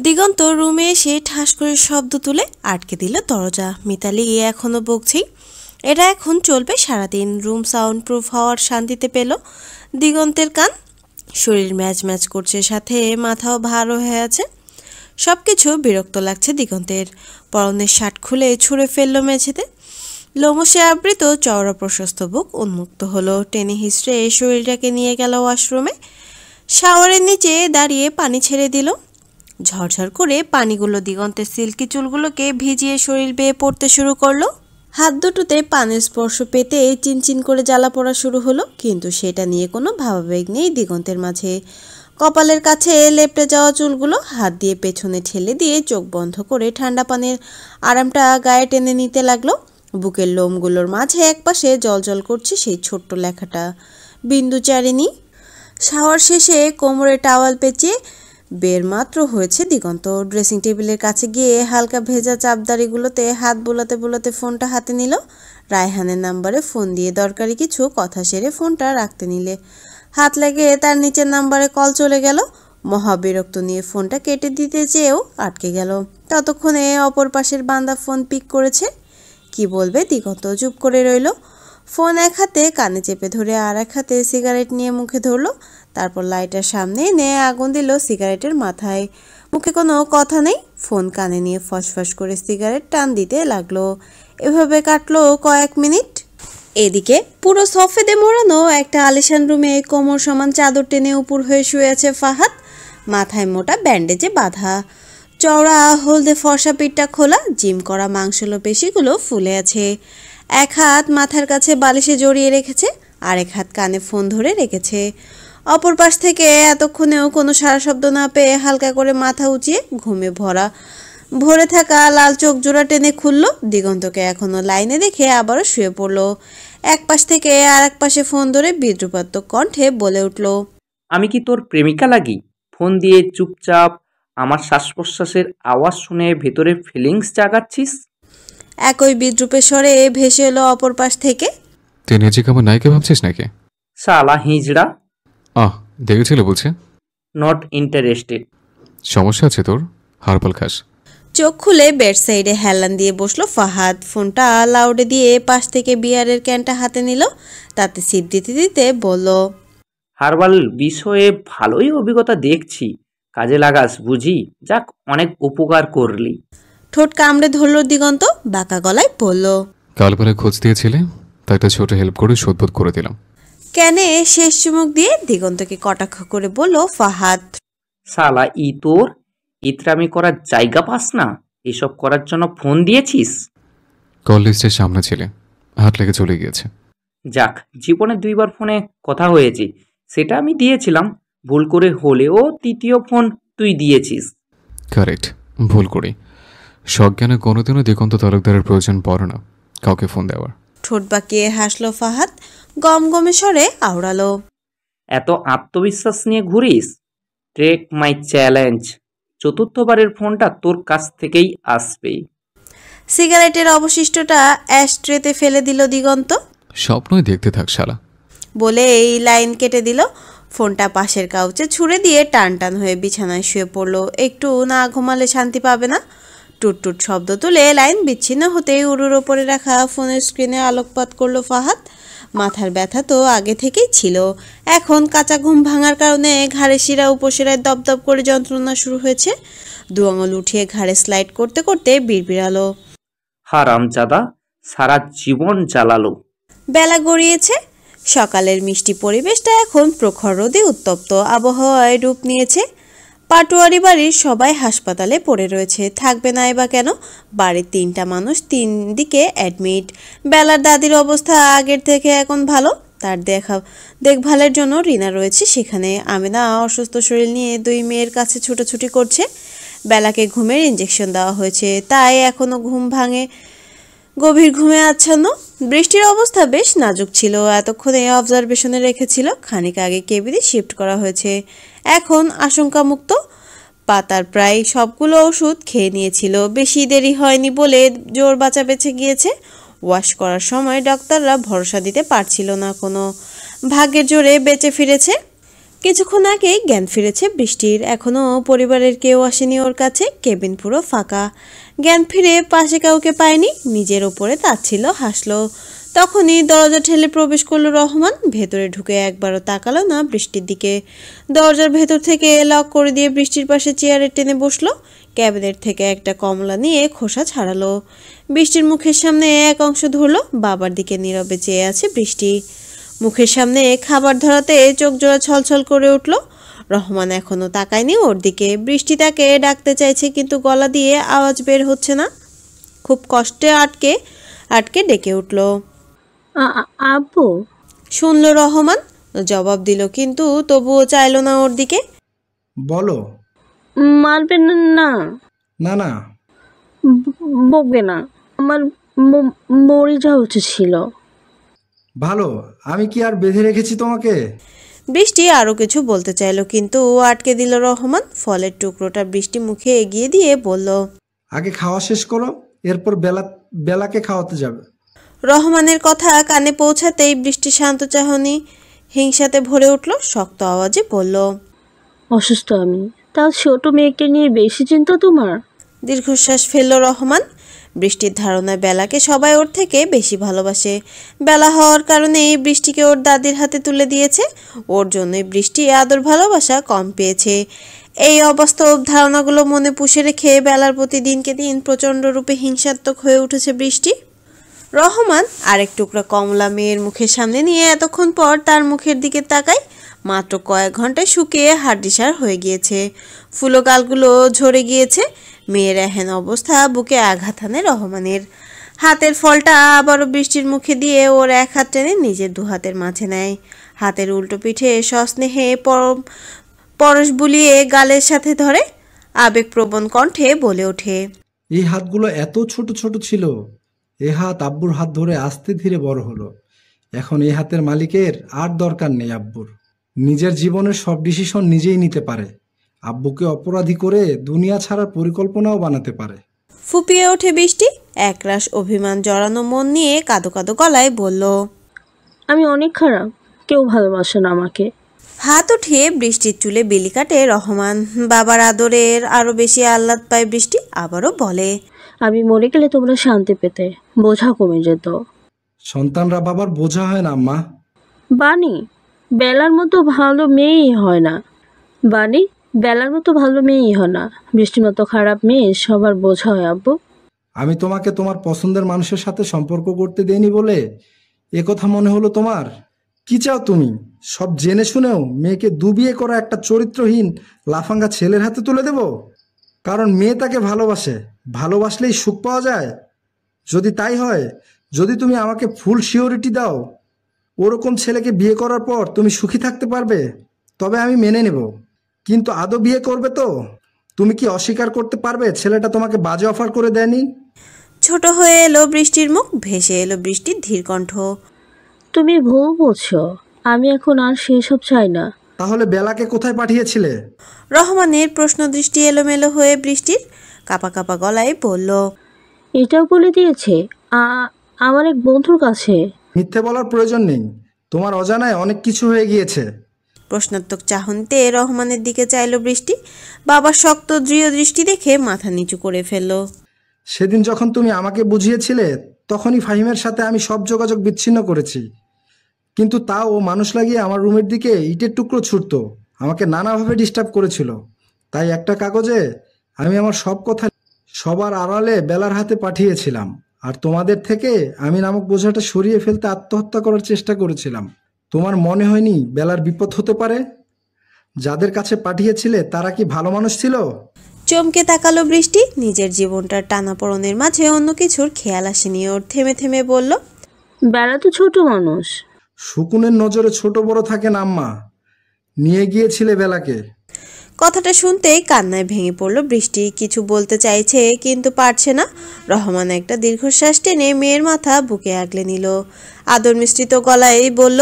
দিগন্ত রুমে এসে ঠাস করে শব্দ তুলে আটকে দিল দরজা। মিতালি এখনো বকছেই। এটা এখন চলবে সারাদিন। রুম সাউন্ড প্রুফ হওয়ার শান্তিতে পেল দিগন্তের কান। শরীর ম্যাচ ম্যাচ করছে, সাথে মাথাও ভার হয়ে আছে। সব কিছু বিরক্ত লাগছে দিগন্তের। পরনের শার্ট খুলে ছুঁড়ে ফেললো মেঝেতে। লোমসে আবৃত চওড়া প্রশস্ত বুক উন্মুক্ত হলো। টেনে হিসড়ে শরীরটাকে নিয়ে গেল ওয়াশরুমে। শাওয়ারের নিচে দাঁড়িয়ে পানি ছেড়ে দিল। ঝরঝর করে পানিগুলো দিগন্তের সিল্কি চুলগুলোকে ভিজিয়ে শরীর বেয়ে পড়তে শুরু করলো। হাত দুটোতে পানির স্পর্শ পেতে চিনচিন করে জ্বালা পড়া শুরু হলো, কিন্তু সেটা নিয়ে কোনো ভাবাবেগ নেই দিগন্তের মাঝে। কপালের কাছে লেপটে যাওয়া চুলগুলো হাত দিয়ে পেছনে ঠেলে দিয়ে চোখ বন্ধ করে ঠান্ডা পানির আরামটা গায়ে টেনে নিতে লাগলো। বুকের লোমগুলোর মাঝে একপাশে জলজল করছে সেই ছোট্ট লেখাটা, বিন্দুচারিণী। শাওয়ার শেষে কোমরে টাওয়াল পেঁচিয়ে বের মাত্র হয়েছে দিগন্ত। ড্রেসিং টেবিলের কাছে গিয়ে হালকা ভেজা চাপদারিগুলোতে হাত বোলাতে বোলাতে ফোনটা হাতে নিল। রায়হানের নাম্বারে ফোন দিয়ে দরকারি কিছু কথা সেরে ফোনটা রাখতে নিলে হাত লেগে তার নিচের নাম্বারে কল চলে গেল। মহাবিরক্ত নিয়ে ফোনটা কেটে দিতে চেয়েও আটকে গেল। ততক্ষণে অপর পাশের বান্দা ফোন পিক করেছে। কি বলবে দিগন্ত চুপ করে রইল। ফোন এক হাতে কানে চেপে ধরে আর এক হাতে সিগারেট নিয়ে মুখে ধরলো। তারপর লাইটার সামনে এনে আগুন দিল সিগারেটের মাথায়। মুখে কোনো কথা নেই, ফোন কানে নিয়ে ফসফস করে সিগারেট টান দিতে লাগলো। এভাবে কাটলো কয়েক মিনিট। এদিকে পুরো সফেদে মোড়ানো একটা আলিশান রুমে কোমর সমান চাদর টেনে উপর হয়ে শুয়ে আছে ফাহাদ। মাথায় মোটা ব্যান্ডেজে বাঁধা, চওড়া হলদে ফর্সা পিঠটা খোলা, জিম করা মাংসলো পেশিগুলো ফুলে আছে। এক হাত মাথার কাছে বালিশে জড়িয়ে রেখেছে, আরেক হাত কানে ফোন ধরে রেখেছে। অপর পাশ থেকে এতক্ষণেও কোনো সারা শব্দ না পেয়ে হালকা করে মাথা উঁচিয়ে ঘুমে ভরে থাকা লাল চোখ জোড়া টেনে খুলল। দিগন্তকে এখনো লাইনে দেখে আবারও শুয়ে পড়ল। এক পাশ থেকে আর এক পাশে ফোন ধরে বিদ্রুপাত্মক কণ্ঠে বলে উঠল, আমি কি তোর প্রেমিকা লাগি? ফোন দিয়ে চুপচাপ আমার শ্বাস প্রশ্বাসের আওয়াজ শুনে ভেতরে ফিলিংস জাগাচ্ছিস? একই বিদ্রুপের স্বরে ভেসে এলো অপর পাশ থেকে, তুই নিজেকে আমার নায়িকা ভাবছিস নাকি? শালা হিজড়া। দেখেছিল বলছে। Not interested. সমস্যা আছে তোর? হারপাল খাস? চোখ খুলে বেড সাইডে হেলান দিয়ে বসলো ফাহাদ। ফোনটা লাউডে দিয়ে পাশ থেকে বিয়ারের ক্যানটা হাতে নিল। তাতে সিপ দিতে দিতে বলল, হারবাল বিষয়ে ভালোই অভিজ্ঞতা দেখছি, কাজে লাগাস বুঝি। যাক, অনেক উপকার করলি। ঠোঁট কামড়ে ধরল দিগন্ত, বাঁকা গলায় বলল, কাল বেলা খোঁজ দিয়েছিলে, তাই একটা ছোট হেল্প করে শোধবোধ করে দিলাম। ক্যানে শেষ চুমুক দিয়ে দিগন্তকে কটাক্ষ করে বলল ফাহাদ, শালা তোর ইতরামি করার জায়গা পাস না? এসব করার জন্য ফোন দিয়েছিস? কল লিস্টের সামনে ছিলে, হাত লেগে চলে গিয়েছে। যাক, জীবনে 2বার ফোনে কথা হয়েছে, সেটা আমি দিয়েছিলাম ভুল করে, হলেও তৃতীয় ফোন তুই দিয়েছিস। কারেক্ট, ভুল করি। সজ্ঞানে কোনোদিনও দিগন্ত তালুকদারের প্রয়োজন পড়ে না কাউকে ফোন দেওয়ার। ঠোঁট বাঁকিয়ে হাসলো ফাহাদ, গমগমে স্বরে আওড়ালো, এত আত্মবিশ্বাস নিয়ে ঘুরিস? টেক মাই চ্যালেঞ্জ, চতুর্থবারের ফোনটা তোর কাছ থেকেই আসবে। সিগারেটের অবশিষ্টটা অ্যাশট্রেতে ফেলে দিল দিগন্ত। স্বপ্নই দেখতে থাক শালা বলে এই লাইন কেটে দিল। ফোনটা পাশের কাউচে ছুঁড়ে দিয়ে টান টান হয়ে বিছানায় শুয়ে পড়লো। একটু না ঘুমালে শান্তি পাবে না। টুটটুট শব্দ তুলে লাইন বিচ্ছিন্ন হতেই উড়ুর ওপরে রাখা ফোনের স্ক্রিনে আলোকপাত করলো ফাহাদ। মাথার ব্যথা তো আগে থেকেই ছিল, এখন কাঁচা ঘুম ভাঙার কারণে ঘাড়ে শিরা উপশিরায় দপদপ করে যন্ত্রণা শুরু হয়েছে। 2 আঙুল উঠিয়ে ঘাড়ে স্লাইড করতে করতে বিড়বিড়ালো, হারামজাদা, সারা জীবন জ্বালালো। বেলা গড়িয়েছে। সকালের মিষ্টি পরিবেশটা এখন প্রখর রোদে উত্তপ্ত। আবহাওয়ায় রূপ নিয়েছে। পাটোয়ারি বাড়ির সবাই হাসপাতালে পড়ে রয়েছে, থাকবে নাই বা কেন? বাড়ির 3টা মানুষ 3 দিকে অ্যাডমিট। বেলার দাদির অবস্থা আগের থেকে এখন ভালো। তার দেখভালের জন্য রিনা রয়েছে সেখানে। আমিনা অসুস্থ শরীর নিয়ে 2 মেয়ের কাছে ছুটোছুটি করছে। বেলাকে ঘুমের ইঞ্জেকশন দেওয়া হয়েছে, তাই এখনো ঘুম ভাঙে, গভীর ঘুমে আচ্ছন্ন। বৃষ্টির অবস্থা বেশ নাজুক ছিল, এতক্ষণে অবজারভেশনে রেখেছিল। খানিক আগে কেবিনে শিফট করা হয়েছে, এখন আশঙ্কামুক্ত। পাতার প্রায় সবগুলো ওষুধ খেয়ে নিয়েছিল, বেশি দেরি হয়নি বলে জোর বাঁচা বেঁচে গিয়েছে। ওয়াশ করার সময় ডাক্তাররা ভরসা দিতে পারছিল না, কোনো ভাগ্যের জোরে বেঁচে ফিরেছে। কিছুক্ষণ আগেই জ্ঞান ফিরেছে বৃষ্টির, এখনও পরিবারের কেউ আসেনি ওর কাছে। কেবিন পুরো ফাঁকা। জ্ঞান ফিরে পাশে কাউকে পায়নি, নিজের ওপরে তাচ্ছিল, হাসলো। তখনই দরজা ঠেলে প্রবেশ করলো রহমান। ভেতরে ঢুকে একবারও তাকালো না বৃষ্টির দিকে। দরজার ভেতর থেকে লক করে দিয়ে বৃষ্টির পাশে চেয়ারে টেনে বসলো। ক্যাবিনেট থেকে একটা কমলা নিয়ে খোসা ছাড়ালো। বৃষ্টির মুখের সামনে এক অংশ ধরলো। বাবার দিকে নীরবে চেয়ে আছে বৃষ্টি। মুখের সামনে খাবার ধরাতে চোখ জোড়া ছলছল করে উঠল। রহমান এখনো তাকায়নি ওর দিকে। বৃষ্টি তাকে ডাকতে চাইছে, কিন্তু গলা দিয়ে আওয়াজ বের হচ্ছে না। খুব কষ্টে আটকে আটকে ডেকে উঠল, আব্বু। শুনল রহমান, জবাব দিল, কিন্তু তবুও চাইল না ওর দিকে। বলো। মারবেন না? না না। বকবে না, আমার মরে যাওয়া উচিত ছিল। ভালো, আমি কি আর বেঁধে রেখেছি তোমাকে? বৃষ্টি আরো কিছু বলতে চাইল, কিন্তু আটকে দিল রহমান। ফলের টুকরোটা বৃষ্টি মুখে এগিয়ে দিয়ে বলল, আগে খাওয়া শেষ করো, এরপর বেলাকে খাওয়াতে যাবে। রহমানের কথা কানে পৌঁছাতেই বৃষ্টি শান্ত চাহনি হিংসাতে ভরে উঠল। শক্ত আওয়াজে বলল, অসুস্থ আমি, তাও ছোট মেয়েকে নিয়ে বেশি চিন্তা তোমার? দীর্ঘশ্বাস ফেলল রহমান। বৃষ্টির ধারণায় বেলাকে সবাই ওর থেকে বেশি ভালোবাসে। বেলা হওয়ার কারণেই বৃষ্টিকে ওর দাদির হাতে তুলে দিয়েছে। ওর জন্যই বৃষ্টি আদর ভালোবাসা কম পেয়েছে। এই অবাস্তব ধারণাগুলো মনে পুষে রেখে বেলার প্রতি দিনকে দিন প্রচণ্ড রূপে হিংসাত্মক হয়ে উঠেছে বৃষ্টি। রহমান আরেক টুকরা কমলা মেয়ের মুখের সামনে নিয়ে এতক্ষণ পর তার মুখের দিকে তাকায়। মাত্র কয়েক ঘন্টায় শুকিয়ে হাড্ডিসার হয়ে গিয়েছে, ফুলো গালগুলো ঝরে গিয়েছে। মেয়ের এহেন অবস্থা বুকে আঘাত হানে রহমানের। হাতের ফলটা আবারও বৃষ্টির মুখে দিয়ে ওর এক হাত টেনে নিজের 2 হাতের মাঝে নেয়। হাতের উল্টো পিঠে সস্নেহে পরশ বুলিয়ে গালের সাথে ধরে আবেগপ্রবণ কণ্ঠে বলে ওঠে, এই হাতগুলো এত ছোট ছোট ছিল। এ হাত আব্বুর হাত ধরে আস্তে ধীরে বড় হলো। এখন এই হাতের মালিকের আর দরকার নেই আব্বুর। নিজের জীবনের সব ডিসিশন নিজেই নিতে পারে। আব্বুকে অপরাধী করে দুনিয়া ছাড়ার পরিকল্পনাও বানাতে পারে। ফুপিয়ে ওঠে বৃষ্টি। একরাশ অভিমান জড়ানো মন নিয়ে কাঁদো কাঁদো গলায় বলল, আমি অনেক খারাপ, কেউ ভালোবাসে না আমাকে। হাত উঠিয়ে বৃষ্টির চুলে বিলি কাটে রহমান। বাবার আদরের আরো বেশি আহ্লাদ পায় বৃষ্টি। আবারও বলে, আমি মরে গেলে তোমরা শান্তি পেতে, বোঝা কমে যেত। সন্তানরা বাবার বোঝা হয় না আম্মা। বানি, বেলার মতো ভালো মেয়েই হয় না। বানি, বেলার মতো ভালো মেয়েই হয় না। বৃষ্টির মতো খারাপ মেয়ে সবার বোঝা হয় আব্বু। আমি তোমাকে তোমার পছন্দের মানুষের সাথে সম্পর্ক করতে দেইনি বলে এ কথা মনে হলো তোমার? কি চাও তুমি? সব জেনে শুনেও মেয়েকে দুবিয়ে করা একটা চরিত্রহীন লাফাঙ্গা ছেলের হাতে তুলে দেব? কারণ মেয়ে তাকে ভালোবাসে, ভালোবাসলেই সুখ পাওয়া যায়। যদি তাই হয়, যদি তুমি আমাকে ফুল সিওরিটি দাও ওরকম ছেলেকে বিয়ে করার পর তুমি সুখী থাকতে পারবে, তবে আমি মেনে নেব। কিন্তু আদৌ বিয়ে করবে তো? তুমি কি অস্বীকার করতে পারবে ছেলেটা তোমাকে বাজে অফার করে দেয়নি? ছোট হয়ে এলো বৃষ্টির মুখ, ভেসে এলো বৃষ্টির ধীর কণ্ঠ, তুমি ভুল বলছো, আমি এখন আর সেসব চাই না। তাহলে বেলাকে কোথায় পাঠিয়েছিলে? রহমানের প্রশ্ন দৃষ্টি এলোমেলো হয়ে বৃষ্টির কাপা কাপা গলায় বলল, এটাও বলে দিয়েছে আমার এক বন্ধুর কাছে। মিথ্যে বলার প্রয়োজন নেই, তোমার অজানায় অনেক কিছু হয়ে গিয়েছে। প্রশ্নাত্মক চাহনিতে রহমানের দিকে চাইল বৃষ্টি। বাবার শক্ত দৃঢ় দৃষ্টি দেখে মাথা নিচু করে ফেলল। সেদিন যখন তুমি আমাকে বুঝিয়েছিলে তখনই ফাহিমের সাথে আমি সব যোগাযোগ বিচ্ছিন্ন করেছি। কিন্তু তাও ও মানুষ লাগিয়ে আমার রুমের দিকে ইটের টুকরো ছুটতো, আমাকে নানাভাবে ডিস্টার্ব করেছিল। তাই একটা কাগজে আমি আমার সব কথা সবার আড়ালে বেলার হাতে পাঠিয়েছিলাম, আর তোমাদের থেকে আমি নামক বোঝাটা সরিয়ে ফেলতে আত্মহত্যা করার চেষ্টা করেছিলাম। তোমার মনে হয়নি বেলার বিপদ হতে পারে? যাদের কাছে পাঠিয়েছিলে তারা কি ভালো মানুষ ছিল? চমকে তাকালো বৃষ্টি। নিজের জীবনটার টানাপোড়েনের মাঝে অন্য কিছুর খেয়াল আসেনি ওর। থেমে থেমে বলল, বেলা তো ছোট মানুষ। শকুনের নজরে ছোট বড় থাকে না আম্মা। নিয়ে গিয়েছিলে বেলাকে। কথাটা শুনতেই কান্নায় ভেঙে পড়ল বৃষ্টি। কিছু বলতে চাইছে কিন্তু পারছে না। রহমান একটা দীর্ঘশ্বাস টেনে মেয়ের মাথা বুকে আগলে নিল। আদর মিশ্রিত গলায় বলল,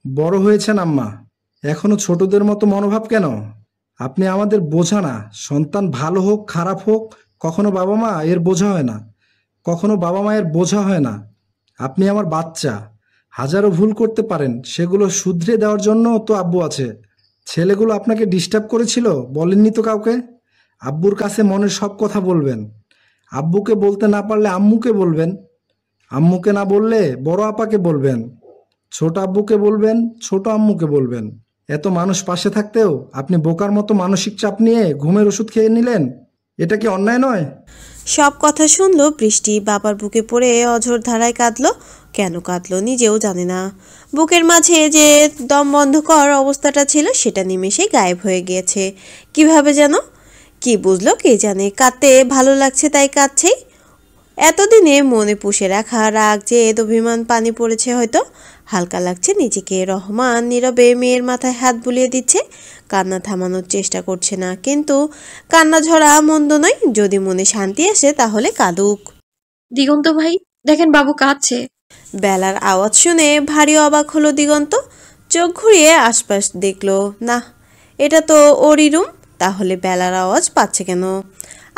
বড় হয়েছেন আম্মা, এখনো ছোটদের মতো মনোভাব কেন? আপনি আমাদের বোঝা না। সন্তান ভালো হোক খারাপ হোক, কখনো বাবা মা এর বোঝা হয় না, কখনো বাবা মায়ের বোঝা হয় না। আপনি আমার বাচ্চা, হাজারো ভুল করতে পারেন, সেগুলো শুধরে দেওয়ার জন্য তো আব্বু আছে। ছেলেগুলো আপনাকে ডিস্টার্ব করেছিল, বলেননি তো কাউকে? আব্বুর কাছে মনের সব কথা বলবেন। আব্বুকে বলতে না পারলে আম্মুকে বলবেন, আম্মুকে না বললে বড় আপাকে বলবেন, ছোট আব্বুকে বলবেন, ছোট আম্মুকে বলবেন। এত মানুষ পাশে থাকতেও আপনি বোকার মতো মানসিক চাপ নিয়ে ঘুমের ওষুধ খেয়ে নিলেন। এটা কি অন্যায় নয়? সব কথা শুনলো বৃষ্টি। বাবার বুকে পড়ে অঝোর ধারায় কাঁদলো। কেন কাঁদলো নিজেও জানে না। বুকের মাঝে যে দম বন্ধকর অবস্থাটা ছিল সেটা নিমেষেই গায়েব হয়ে গিয়েছে। কিভাবে যেন, কি বুঝলো কে জানে। কাঁদতে ভালো লাগছে তাই কাঁদছেই। এতদিনে মনে পুষে রাখা রাগ জেদ অভিমান পানি পড়েছে হয়তো। হালকা লাগছে নিজেকে। রহমান নীরবে মেয়ের মাথায় হাত বুলিয়ে দিচ্ছে। কান্না থামানোর চেষ্টা করছে না, কিন্তু কান্না ঝরা মন্দ নয়। যদি মনে শান্তি আসে তাহলে কাঁদুক। দিগন্ত ভাই, দেখেন বাবু কাঁদছে। বেলার আওয়াজ শুনে ভারী অবাক হলো দিগন্ত। চোখ ঘুরিয়ে আশপাশ দেখলো, না, এটা তো ওরই রুম। তাহলে বেলার আওয়াজ পাচ্ছে কেন?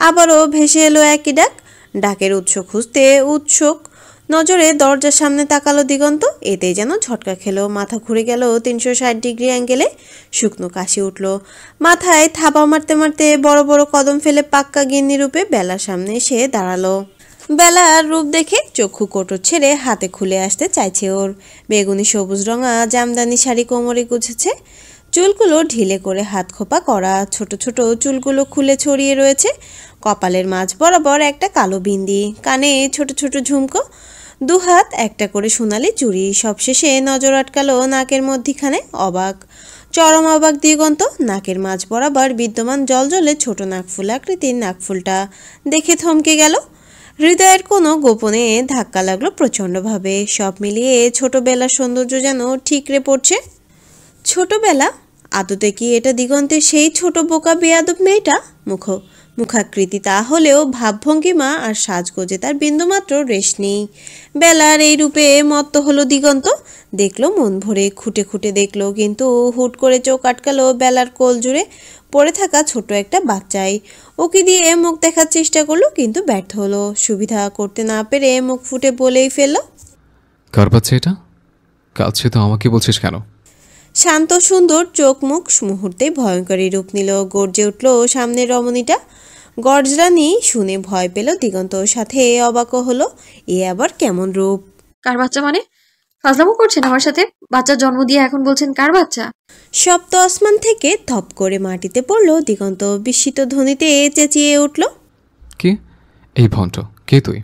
আবারও ভেসে এলো একই ডাক। ডাকের উৎস খুঁজতে উৎসুক নজরে দরজার সামনে তাকালো দিগন্ত। এতেই যেন ঝটকা খেলো। মাথা ঘুরে গেল 360 ডিগ্রি অ্যাঙ্গেলে। শুকনো কাশি উঠল মাথায়। থাবা মারতে মারতে বড় বড় কদম ফেলে পাক্কা গিন্নি রূপে বেলার সামনে এসে দাঁড়ালো। বেলার রূপ দেখে চক্ষু কোটর ছেড়ে হাতে খুলে আসতে চাইছে ওর। বেগুনি সবুজ রঙা জামদানি শাড়ি কোমরে গুছেছে। চুলগুলো ঢিলে করে হাত খোপা করা। ছোট ছোট চুলগুলো খুলে ছড়িয়ে রয়েছে। কপালের মাঝ বরাবর একটা কালো বিন্দি। কানে ছোট ছোট ঝুমকো। দুহাত একটা করে সোনালি চুড়ি। সবশেষে নজর আটকালো নাকের মধ্যিখানে। অবাক, চরম অবাক দিগন্ত। নাকের মাঝ বরাবর বিদ্যমান জলজলে ছোট নাকফুল আকৃতির নাকফুলটা দেখে থমকে গেল। হৃদয়ের কোনো গোপনে ধাক্কা লাগলো প্রচণ্ডভাবে। সব মিলিয়ে ছোটবেলার সৌন্দর্য যেন ঠিকরে পড়ছে। ছোটবেলা? আদতে কি এটা দিগন্তের সেই ছোট বোকা বেয়াদব মেয়েটা? মুখাকৃতি তা হলেও ভাবভঙ্গিমা আর সাজগোজে তার বিন্দুমাত্র রেশ নেই। বেলার এই রূপে মত্ত হলো দিগন্ত। দেখলো মন ভরে, খুঁটে খুঁটে দেখলো, কিন্তু হুট করে চোখ আটকালো বেলার কোল জুড়ে পড়ে থাকা ছোট একটা বাচ্চাই। ওকে দিয়ে মুখ দেখার চেষ্টা করলো, কিন্তু ব্যর্থ হলো। সুবিধা করতে না পেরে মুখ ফুটে বলেই ফেলল, কার বাচ্চা এটা? কাছে তো আমাকে বলছিস কেন? শান্ত সুন্দর চোখ মুখ মুহূর্তে ভয়ঙ্করী রূপ নিল। গর্জে উঠল সামনের রমণীটা। গর্জরানি শুনে ভয় পেল দিগন্ত, সাথে অবাকও হলো। এ আবার কেমন রূপ? কার বাচ্চা মানে? ফাজলামো করছেন আমার সাথে? বাচ্চার জন্ম দিয়ে এখন বলছেন কার বাচ্চা? সপ্ত আসমান থেকে ধপ করে মাটিতে পড়ল দিগন্ত। বিস্মিত ধ্বনিতে চেঁচিয়ে উঠল, কি? এই ভণ্ড কে তুই?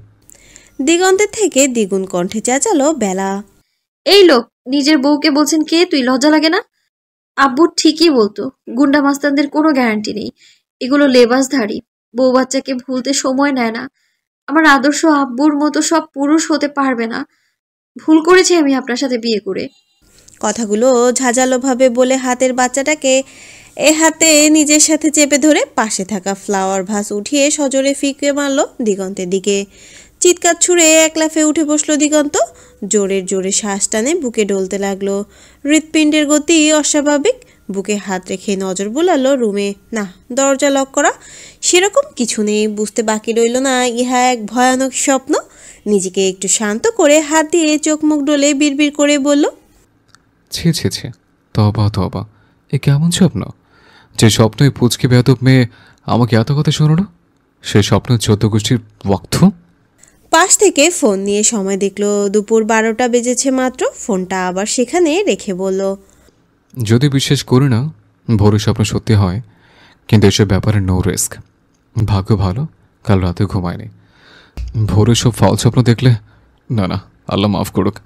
দিগন্তের থেকে দ্বিগুণ কণ্ঠে চেঁচালো বেলা। এই লোক নিজের বউকে বলছেন কে তুই? লজ্জা লাগে না? আব্বু ঠিকই বলতো, গুন্ডা মাস্তানদের কোনো গ্যারান্টি নেই। এগুলো লেবাসধারী। বউ বাচ্চাকে ভুলতে সময় নেয় না। আমার আদর্শ আব্বুর মতো সব পুরুষ হতে পারবে না। ভুল করেছি আমি আপনার সাথে বিয়ে করে। কথাগুলো ঝাঁঝালোভাবে বলে হাতের বাচ্চাটাকে এ হাতে নিজের সাথে চেপে ধরে পাশে থাকা ফ্লাওয়ার ভাস উঠিয়ে সজোরে ফিকে মারল দিগন্তের দিকে। চিৎকার ছুঁড়ে এক লাফে উঠে বসলো দিগন্ত। জোরের জোরে শ্বাস টানে বুকে ডলতে লাগলো। হৃৎপিণ্ডের গতি অস্বাভাবিক। বুকে হাত রেখে নজর বুলালো রুমে। না, দরজা লক করা। সেরকম কিছু নেই। বুঝতে বাকি রইল না ইহা এক ভয়ানক স্বপ্ন। নিজেকে একটু শান্ত করে হাত দিয়ে চোখ মুখ ডলে বিড়বিড় করে বলল, ছি ছি ছি, তবা তবা, এ কেমন স্বপ্ন? যে স্বপ্নই পুচকে বেয়াদব মেয়ে আমাকে এত কথা শোনালো, সে স্বপ্ন 14 গোষ্ঠীর ওয়াক্ত। পাশ থেকে ফোন নিয়ে সময় দেখলো। দুপুর 12টা বেজেছে মাত্র। ফোনটা আবার সেখানে রেখে বলল, যদি বিশ্বাস করি না ভোরে স্বপ্ন সত্যি হয়, কিন্তু এসব ব্যাপারে নো রিস্ক। ভাগ্য ভালো কাল রাতে ঘুমায়নি। ভোরে সব ফাউল স্বপ্ন দেখলে, না না, আল্লাহ মাফ করুক,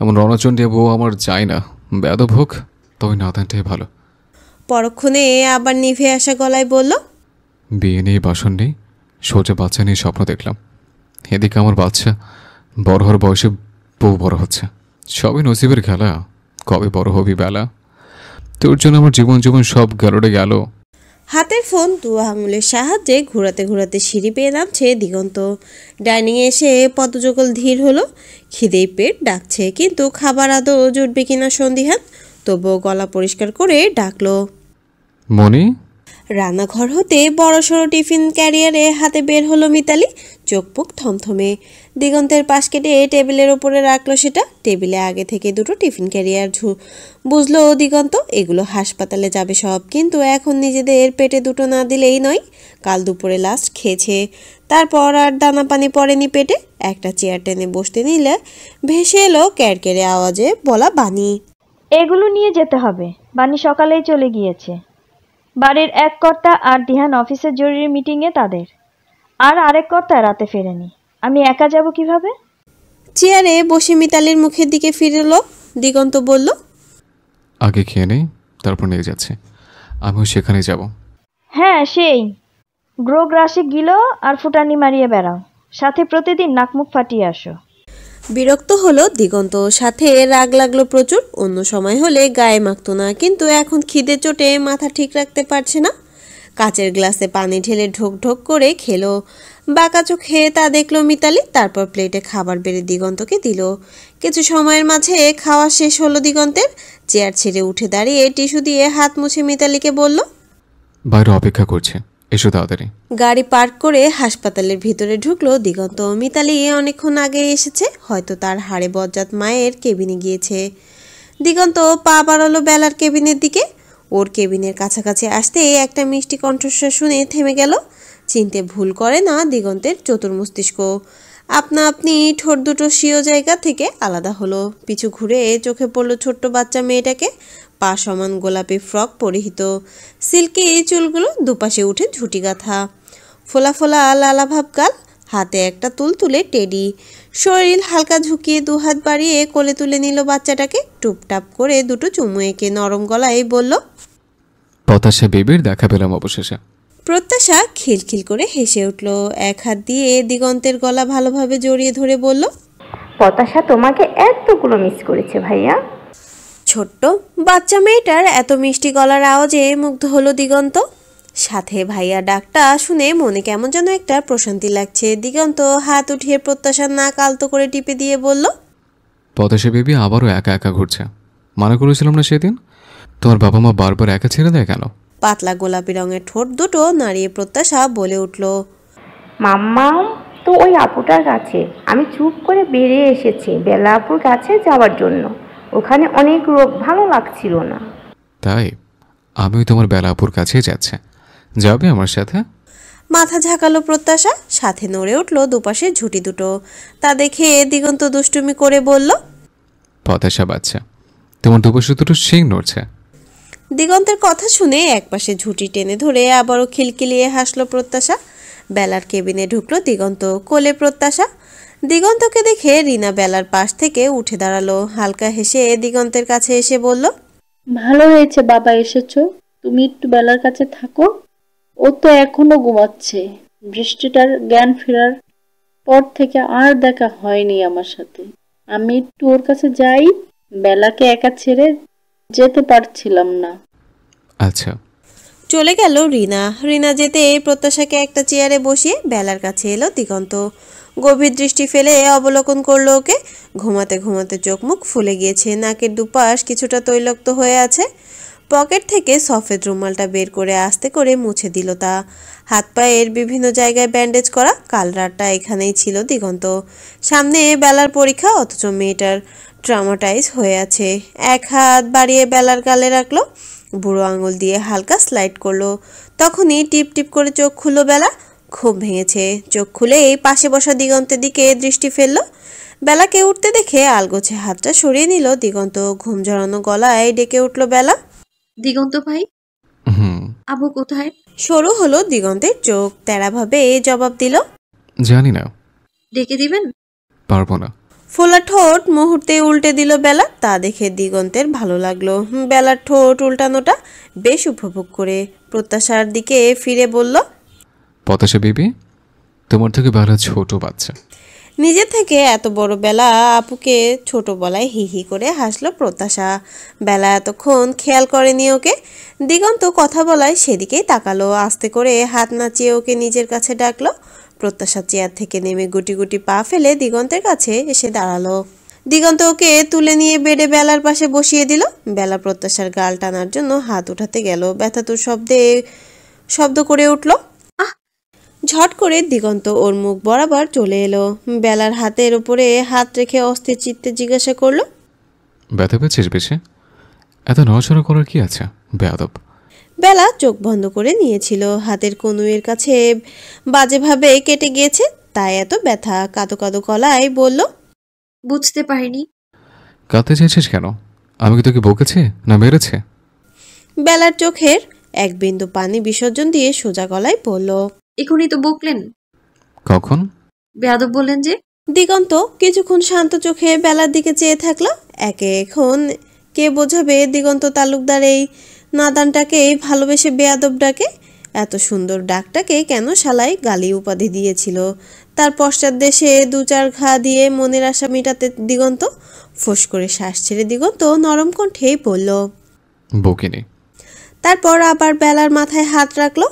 এমন রণচন্ডিয়া বউ আমার চাই না। বেয়াদব হোক, তবে না দেনটাই ভালো। পরক্ষণে আবার নিভে আসা গলায় বলল, বিয়ে নেই, বাসন নেই, সোজা বাচ্চা নিয়ে স্বপ্ন দেখলাম। এদিকে আমার বাচ্চা বড় হওয়ার বয়সে বউ বড় হচ্ছে। সবই নসিবের খেলা, কবে বড় হবি বেলা। তোর জন্য আমার জীবন জীবন সব গেলরে গেল। হাতের ফোন দু আঙুলের সাহায্যে ঘোরাতে ঘোরাতে সিঁড়ি পেয়ে নামছে দিগন্ত। ডাইনিংয়ে এসে পদযুগল ধীর হলো। খিদেই পেট ডাকছে, কিন্তু খাবার আদৌ জুটবে কিনা সন্দিহান। তবুও গলা পরিষ্কার করে ডাকলো, মনি। রান্নাঘর হতে বড়সড় টিফিন ক্যারিয়ারে হাতে বের হলো মিতালি। চোখ মুখ থমথমে। দিগন্তের পাশ কেটে টেবিলের ওপরে রাখলো সেটা। টেবিলে আগে থেকে দুটো টিফিন ক্যারিয়ার বুঝলো দিগন্ত এগুলো হাসপাতালে যাবে সব, কিন্তু এখন নিজেদের পেটে দুটো না দিলেই নয়। কাল দুপুরে লাস্ট খেয়েছে, তারপর আর দানা পানি পড়েনি পেটে। একটা চেয়ার টেনে বসতে নিলে ভেসে এলো ক্যারকেরে আওয়াজে বলা বাণী, এগুলো নিয়ে যেতে হবে। বাণী সকালেই চলে গিয়েছে। বাড়ির এক কর্তা আর দিহান অফিসের জরুরি মিটিংয়ে তাদের, আর আরেক কর্তা রাতে ফেরেনি। আমি একা যাব কিভাবে? চেয়ারে বসে মিতালির মুখের দিকে ফিরলো দিগন্ত বলল, আগে খেয়ে নেই, তারপর নিয়ে যাচ্ছে। আমিও সেখানে যাব। হ্যাঁ, সেই গ্রো গ্রাসে গিলো আর ফুটানি মারিয়ে বেড়াও, সাথে প্রতিদিন নাকমুখ ফাটিয়ে আসো। বিরক্ত হলো দিগন্ত, সাথে রাগ লাগলো প্রচুর। অন্য সময় হলে গায়ে মাখতো না, কিন্তু এখন খিদে চোটে মাথা ঠিক রাখতে পারছে না। কাচের গ্লাসে পানি ঢেলে ঢোক ঢোক করে খেলো। বাঁকা চোখ খেয়ে তা দেখলো মিতালি। তারপর প্লেটে খাবার বেড়ে দিগন্তকে দিল। কিছু সময়ের মাঝে খাওয়া শেষ হলো দিগন্তের। চেয়ার ছেড়ে উঠে দাঁড়িয়ে টিস্যু দিয়ে হাত মুছে মিতালিকে বলল, বাইরে অপেক্ষা করছে, এসো তাড়াতাড়ি। গাড়ি পার্ক করে হাসপাতালের ভিতরে ঢুকলো দিগন্ত। মিতালি অনেকক্ষণ আগে এসেছে, হয়তো তার হাড়ে বজ্জাত মায়ের কেবিনে গিয়েছে। দিগন্ত পা বাড়ালো বেলার কেবিনের দিকে। ওর কেবিনের কাছাকাছি আসতে একটা মিষ্টি কণ্ঠস্বর শুনে থেমে গেল। চিনতে ভুল করে না দিগন্তের চতুর মস্তিষ্ক। আপনা আপনি ঠোঁট দুটো স্বীয় জায়গা থেকে আলাদা হলো। পিছু ঘুরে চোখে পড়ল ছোট্ট বাচ্চা মেয়েটাকে। পা সমান গোলাপি ফ্রক পরিহিত, সিল্কি চুলগুলো দুপাশে উঠে ঝুটি গাঁথা, ফোলা ফোলা লালা ভাব গাল, হাতে একটা তুলতুলে টেডি। শরীর হালকা ঝুঁকিয়ে দুহাত বাড়িয়ে কোলে তুলে নিল বাচ্চাটাকে। টুপটাপ করে দুটো চুমু এঁকে নরম গলায় বলল, পতাশা বেবির দেখা পেলাম অবশেষে। প্রত্যাশা খিলখিল করে হেসে উঠল। এক হাত দিয়ে দিগন্তের গলা ভালোভাবে জড়িয়ে ধরে বলল, পতাশা তোমাকে এতগুলো মিস করেছে ভাইয়া। ছোট্ট বাচ্চা মেয়েটার এত মিষ্টি গলার আওয়াজে মুগ্ধ হলো দিগন্ত। সাথে ভাইয়া ডাকটা শুনে মনে কেমন যেন একটা প্রশান্তি লাগছে। দিগন্ত হাত উঠিয়ে প্রত্যাশার নাক আলতো করে টিপে দিয়ে বলল, পতাশা বেবি আবারও একা একা ঘুরছে। মানা করেছিলাম না সেদিন? তোমার বাবা মা বারবার একা ছেড়ে দেয় কেন? পাতলা গোলাপি রঙের ঠোঁট দুটো নাড়িয়ে প্রত্যাশা বলে উঠল, মাম্মা তো ওই আপুটার কাছে। আমি চুপ করে বেরিয়ে এসেছি বেলা আপুর কাছে যাওয়ার জন্য। ওখানে অনেক লোক, ভালো লাগছিল না। তাই আমিও তোমার বেলাপুর কাছেই যাচ্ছে, যাবে আমার সাথে? মাথা ঝাঁকালো প্রত্যাশা, সাথে নড়ে উঠল দুপাশে ঝুঁটি দুটো। তা দেখে দিগন্ত দুষ্টুমি করে বলল, পতাশা বাচ্চা, তোমার দুপাশে দুটো শিং নড়ছে। দিগন্তের কথা শুনে একপাশে ঝুঁটি টেনে ধরে আবারও খিলখিলিয়ে হাসলো প্রত্যাশা। বেলার কেবিনে ঢুকলো দিগন্ত, কোলে প্রত্যাশা। দিগন্তকে দেখে রিনা বেলার পাশ থেকে উঠে দাঁড়ালো। হালকা হেসে দিগন্তের কাছে এসে বলল, ভালো হয়েছে বাবা এসেছো, তুমি একটু বেলার কাছে থাকো, ও তো এখনো ঘুমাচ্ছে। বৃষ্টিটার জ্ঞান ফেরার পর থেকে আর দেখা হয়নি আমার সাথে। আমি একটু ওর কাছে যাই, বেলাকে একা ছেড়ে যেতে পারছিলাম না। আচ্ছা। চলে গেল রিনা। রিনা যেতে প্রত্যাশাকে একটা চেয়ারে বসিয়ে বেলার কাছে এলো দিগন্ত। গভীর দৃষ্টি ফেলে অবলোকন করলো ওকে। ঘুমাতে ঘুমাতে চোখ মুখ ফুলে গিয়েছে, নাকের দুপাশ কিছুটা তৈলাক্ত হয়ে আছে। পকেট থেকে সফেদ রুমালটা বের করে আস্তে করে মুছে দিল তা। হাত পায়ের বিভিন্ন জায়গায় ব্যান্ডেজ করা। কাল রাতটা এখানেই ছিল দিগন্ত। সামনে বেলার পরীক্ষা, অথচ মেয়েটার ট্রমাটাইজ হয়ে আছে। এক হাত বাড়িয়ে বেলার গালে রাখলো, বুড়ো আঙুল দিয়ে হালকা স্লাইড করলো। তখনই টিপ টিপ করে চোখ খুললো বেলা। ঘুম ভেঙেছে। চোখ খুলে এই পাশে বসা দিগন্তের দিকে দৃষ্টি ফেললো। বেলাকে উঠতে দেখে আলগোছে হাতটা সরিয়ে নিল দিগন্ত। ঘুম জড়ানো গলায় ডেকে উঠলো বেলা, দিগন্ত ভাই, আবু কোথায়? সরু হলো দিগন্তের চোখ। তেড়াভাবে জবাব দিল, জানি না। ডেকে দিবেন? পারবো না। ফোলা ঠোঁট মুহূর্তে উল্টে দিল বেলা, তা দেখে দিগন্তের ভালো লাগলো। বেলার ঠোঁট উল্টানোটা বেশ উপভোগ করে প্রত্যাশার দিকে ফিরে বলল, পতাশা বেবি, তোমার থেকে বেলা ছোট বাচ্চা। নিজে থেকে এত বড় বেলা আপুকে ছোট বলায় হি হি করে হাসলো প্রত্যাশা। বেলা এতক্ষণ খেয়াল করেনি ওকে। দিগন্ত কথা বলায় সেদিকেই তাকালো, আস্তে করে হাত নাচিয়ে ওকে নিজের কাছে ডাকলো। প্রত্যাশা চেয়ার থেকে নেমে গুটি গুটি পা ফেলে দিগন্তের কাছে এসে দাঁড়ালো। দিগন্ত ওকে তুলে নিয়ে বেডে বেলার পাশে বসিয়ে দিল। বেলা প্রত্যাশার গাল টানার জন্য হাত উঠাতে গেল, ব্যথাতুর শব্দ করে উঠল। ঝট করে দিগন্ত ওর মুখ বরাবর চলে এলো। বেলার হাতের উপরে হাত রেখে অস্থির চিত্তে জিজ্ঞাসা করলো, ব্যথা পেয়েছিস বেশি? এত নড়াচড়া করার কি আছে বেয়াদব? বেলা চোখ বন্ধ করে নিয়েছিল, হাতের কনুইয়ের কাছে বাজেভাবে কেটে গিয়েছে, তাই এত ব্যথা। কাঁদো কাঁদো গলায় বলল, বুঝতে পারিনি। কাঁদতে চাইছিস কেন? আমি কি তোকে বকেছি না মেরেছে? বেলার চোখের এক বিন্দু পানি বিসর্জন দিয়ে সোজা গলায় বলল, এখনই তো বকলেন। কখন? বেয়াদব বললেন যে। দিগন্ত কিছুক্ষণ শান্ত চোখে বেলার দিকে চেয়ে থাকলো। এখন কে বোঝাবে দিগন্ত তালুকদার এই নাদানটাকে ভালোবেসে বেয়াদব ডাকে? এত সুন্দর ডাকটাকে কেন শালাই গালি উপাধি দিয়েছিল? তার পশ্চাৎ দেশে দু চার ঘা দিয়ে মনের আশা মেটাতে দিগন্ত ফোঁস করে শ্বাস ছেড়ে দিগন্ত নরম কণ্ঠেই বলল, বকিনি। তারপর আবার বেলার মাথায় হাত রাখলো।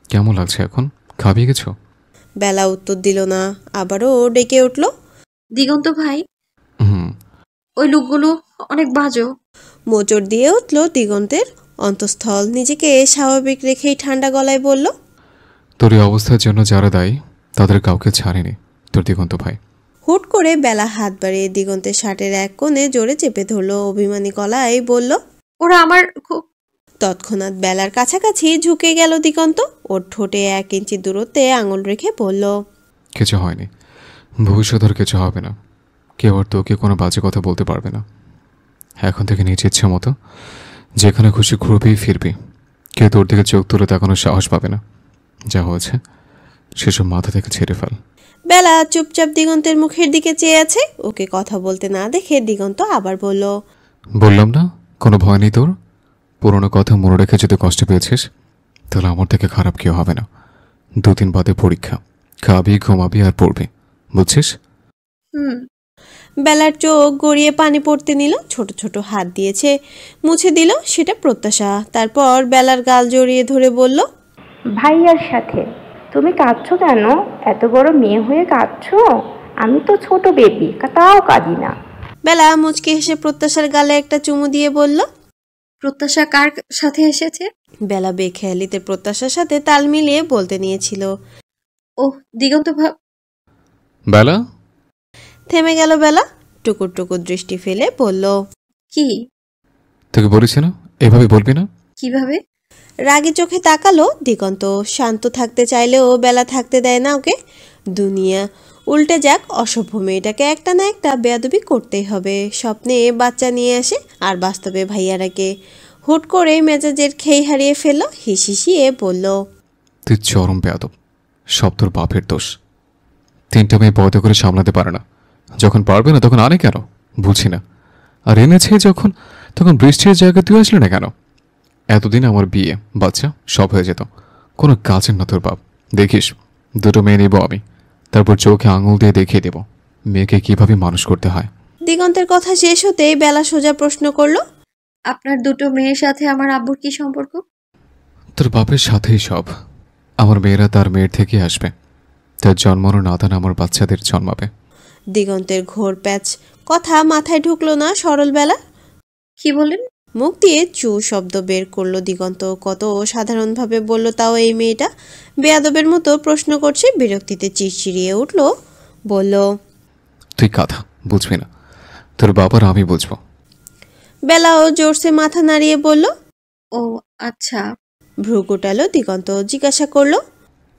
কেমন লাগছে এখন? খাবি কিছু? বেলা উত্তর দিল না, আবারও ডেকে উঠল, দিগন্ত ভাই, হুম, ওই লোকগুলো অনেক বাজো। মোচড় দিয়ে উঠল দিগন্তের অন্তঃস্থল। নিজেকে স্বাভাবিক রেখেই ঠান্ডা গলায় বলল, তোর এই অবস্থার জন্য যারা দায়ী তাদের কাউকে ছাড়েনি তোর দিগন্ত ভাই। হুট করে বেলা হাত বাড়িয়ে দিগন্তের শার্টের এক কোণে জোরে চেপে ধরলো। অভিমানী গলায় বলল, ওরা আমার খুব। তৎক্ষণাৎ বেলার কাছাকাছি ঝুঁকে গেল দিগন্ত। ওর ঠোঁটে 1 ইঞ্চি দূরত্বে আঙুল রেখে বলল, কিছু হয়নি, ভবিষ্যৎ আর কিছু হবে না। কেউ আর তোকে কোনো বাজে কথা বলতে পারবে না। এখন থেকে নিজ ইচ্ছে মতো যেখানে খুশি ঘুরবি ফিরবি। কেউ তোর দিকে চোখ তুলে তাকানোর সাহস পাবে না। যা হয়েছে সেসব মাথা থেকে ছেড়ে ফেল। বেলা চুপচাপ দিগন্তের মুখের দিকে চেয়ে আছে। ওকে কথা বলতে না দেখে দিগন্ত আবার বলল, বললাম না কোনো ভয় নেই তোর। পুরোনো কথা মনে রেখে যদি কষ্ট পেয়েছিস তাহলে আমার থেকে খারাপ কেউ হবে না। 2-3 বাদে পরীক্ষা, খাবি ঘুমাবি আর পড়বি, বুঝছিস? বেলার চোখ গড়িয়ে পানি পড়তে নিল। ছোট ছোট হাত দিয়েছে মুছে দিল, সেটা প্রত্যাশা। তারপর বেলার গাল জড়িয়ে ধরে বলল, ভাইয়ার সাথে তুমি কাঁদছো কেন? এত বড় মেয়ে হয়ে কাঁদছো? আমি তো ছোট বেবি, তাও কাঁদি না। বেলা মুচকে হেসে প্রত্যাশার গালে একটা চুমু দিয়ে বলল, প্রত্যাশা কার সাথে এসেছে? বেলা বেখেয়ালিতে প্রত্যাশার সাথে তাল মিলিয়ে বলতে নিয়েছিল। ও দিগন্ত ভাব। বেলা থেমে গেল। বেলা টুকুর টুকুর দৃষ্টি ফেলে বলল, কি? তোকে বলেছি না এভাবে বলবি না। কিভাবে? রাগী চোখে তাকালো দিগন্ত। শান্ত থাকতে চাইলেও বেলা থাকতে দেয় না ওকে। দুনিয়া উল্টে যাক, অসভ্য মেয়েটাকে একটা না একটা বেয়াদবি করতেই হবে। স্বপ্নে বাচ্চা নিয়ে আসে আর বাস্তবে ভাইয়ারাকে। হুট করে মেজাজের খেই হারিয়ে ফেলল। হিসিয়ে বলল, তুই চরম বেয়াদব, সব তোর বাপের দোষ। 3টা মেয়ে বড় করে সামলাতে পারে না, যখন পারবে না তখন আনে কেন বুঝি না। আর এনেছে যখন, তখন বৃষ্টির জায়গায় তুই আসলি না কেন? এতদিন আমার বিয়ে বাচ্চা সব হয়ে যেত, কোনো কাজের না তোর বাপ। দেখিস 2টো মেয়ে নেব আমি, তারপর চোখে আঙুল দিয়ে দেখিয়ে দেব মেয়েকে কিভাবে মানুষ করতে হয়। দিগন্তের কথা শেষ হতেই বেলা সোজা প্রশ্ন করলো, আপনার 2টো মেয়ের সাথে আমার আব্বুর কি সম্পর্ক? তোর বাপের সাথেই সব। আমার মেয়েরা তার মেয়ের থেকে আসবে, তার জন্মানো নাদান আমার বাচ্চাদের জন্মাবে। দিগন্তের ঘোর প্যাচ কথা মাথায় ঢুকলো না সরল বেলা। কি বলেন? মুখ দিয়ে চু শব্দ বের করলো দিগন্ত। কত সাধারণভাবে বলল তাও এই মেয়েটা বেয়াদবের মতো প্রশ্ন করছে। বিরক্তিতে চিড়চিড়িয়ে উঠল, বলল, তুই কথা বুঝবি না, তোর বাবার আমি বুঝবো। বেলাও জোরসে মাথা নাড়িয়ে বলল, ও আচ্ছা। ভ্রু কুটালো দিগন্ত। জিজ্ঞাসা করলো,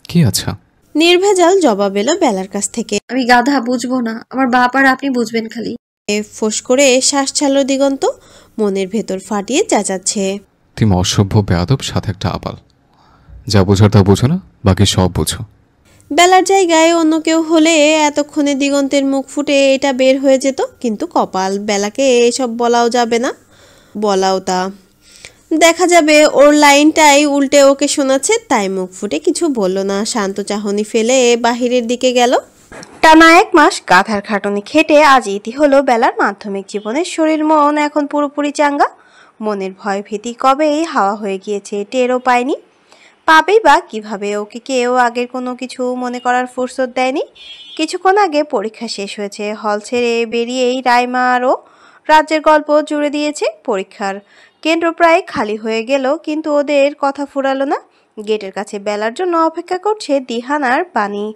কি আচ্ছা? নির্ভেজাল জবাব এলো বেলার কাছ থেকে, আমি গাধা, বুঝবো না। আমার বাপ আর আপনি বুঝবেন খালি। ফোঁস করে শ্বাস ছাড়লো দিগন্ত। মনের ভেতর ফাটিয়ে চেঁচাচ্ছে, তুমি অসভ্য বেয়াদব সাথে একটা আপাল। যা বোঝার তা বোঝো না, বাকি সব বোঝো। বেলার জায়গায় অন্য কেউ হলে এতক্ষণে দিগন্তের মুখ ফুটে এটা বের হয়ে যেত, কিন্তু কপাল, বেলাকে এসব বলাও যাবে না, বলাও তা। দেখা যাবে ওর লাইনটাই উল্টে ওকে শোনাচ্ছে, তাই মুখ ফুটে কিছু বলল না, শান্ত চাহনি ফেলে বাহিরের দিকে গেল। টানা 1 মাস গাধার খাটুনি খেটে আজ ইতি হলো বেলার মাধ্যমিক জীবনের। শরীর মন এখন পুরোপুরি চাঙ্গা। মনের ভয় ভীতি কবেই হাওয়া হয়ে গিয়েছে, টেরও পায়নি। পাবেই বা কিভাবে? ওকে কেউ আগের কোনো কিছু মনে করার ফুরসত দেয়নি। কিছুক্ষণ আগে পরীক্ষা শেষ হয়েছে, হল ছেড়ে বেরিয়েই রাইমা আরও রাজ্যের গল্প জুড়ে দিয়েছে। পরীক্ষার কেন্দ্র প্রায় খালি হয়ে গেল, কিন্তু ওদের কথা ফুরালো না। গেটের কাছে বেলার জন্য অপেক্ষা করছে দিহান আর বানি।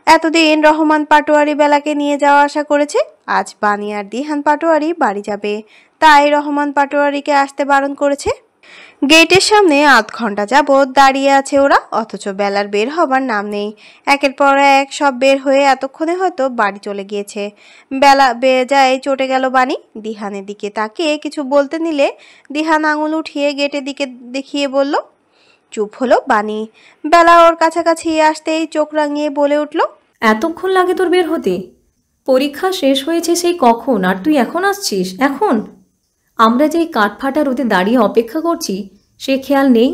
এতদিন রহমান পাটোয়ারি বেলাকে নিয়ে যাওয়া আশা করেছে, আজ বানি আর দিহান পাটোয়ারি বাড়ি যাবে, তাই রহমান পাটোয়ারিকে আসতে বারণ করেছে। গেটের সামনে আধ ঘন্টা যাবৎ দাঁড়িয়ে আছে ওরা, অথচ বেলার বের হবার নাম নেই। একের পর এক সব বের হয়ে এতক্ষণে হয়তো বাড়ি চলে গিয়েছে। বেলা বেজায় চটে গেল বানি। দিহানের দিকে তাকিয়ে কিছু বলতে নিলে দিহান আঙুল উঠিয়ে গেটের দিকে দেখিয়ে বলল। চুপ হলো বানি। বেলা ওর কাছাকাছি আসতেই চোখ রাঙিয়ে বলে উঠল, এতক্ষণ লাগে তোর বের হতে? পরীক্ষা শেষ হয়েছে সেই কখন, আর তুই এখন আসছিস? এখন আমরা যে কাঠফাটা রোদে দাঁড়িয়ে অপেক্ষা করছি সে খেয়াল নেই?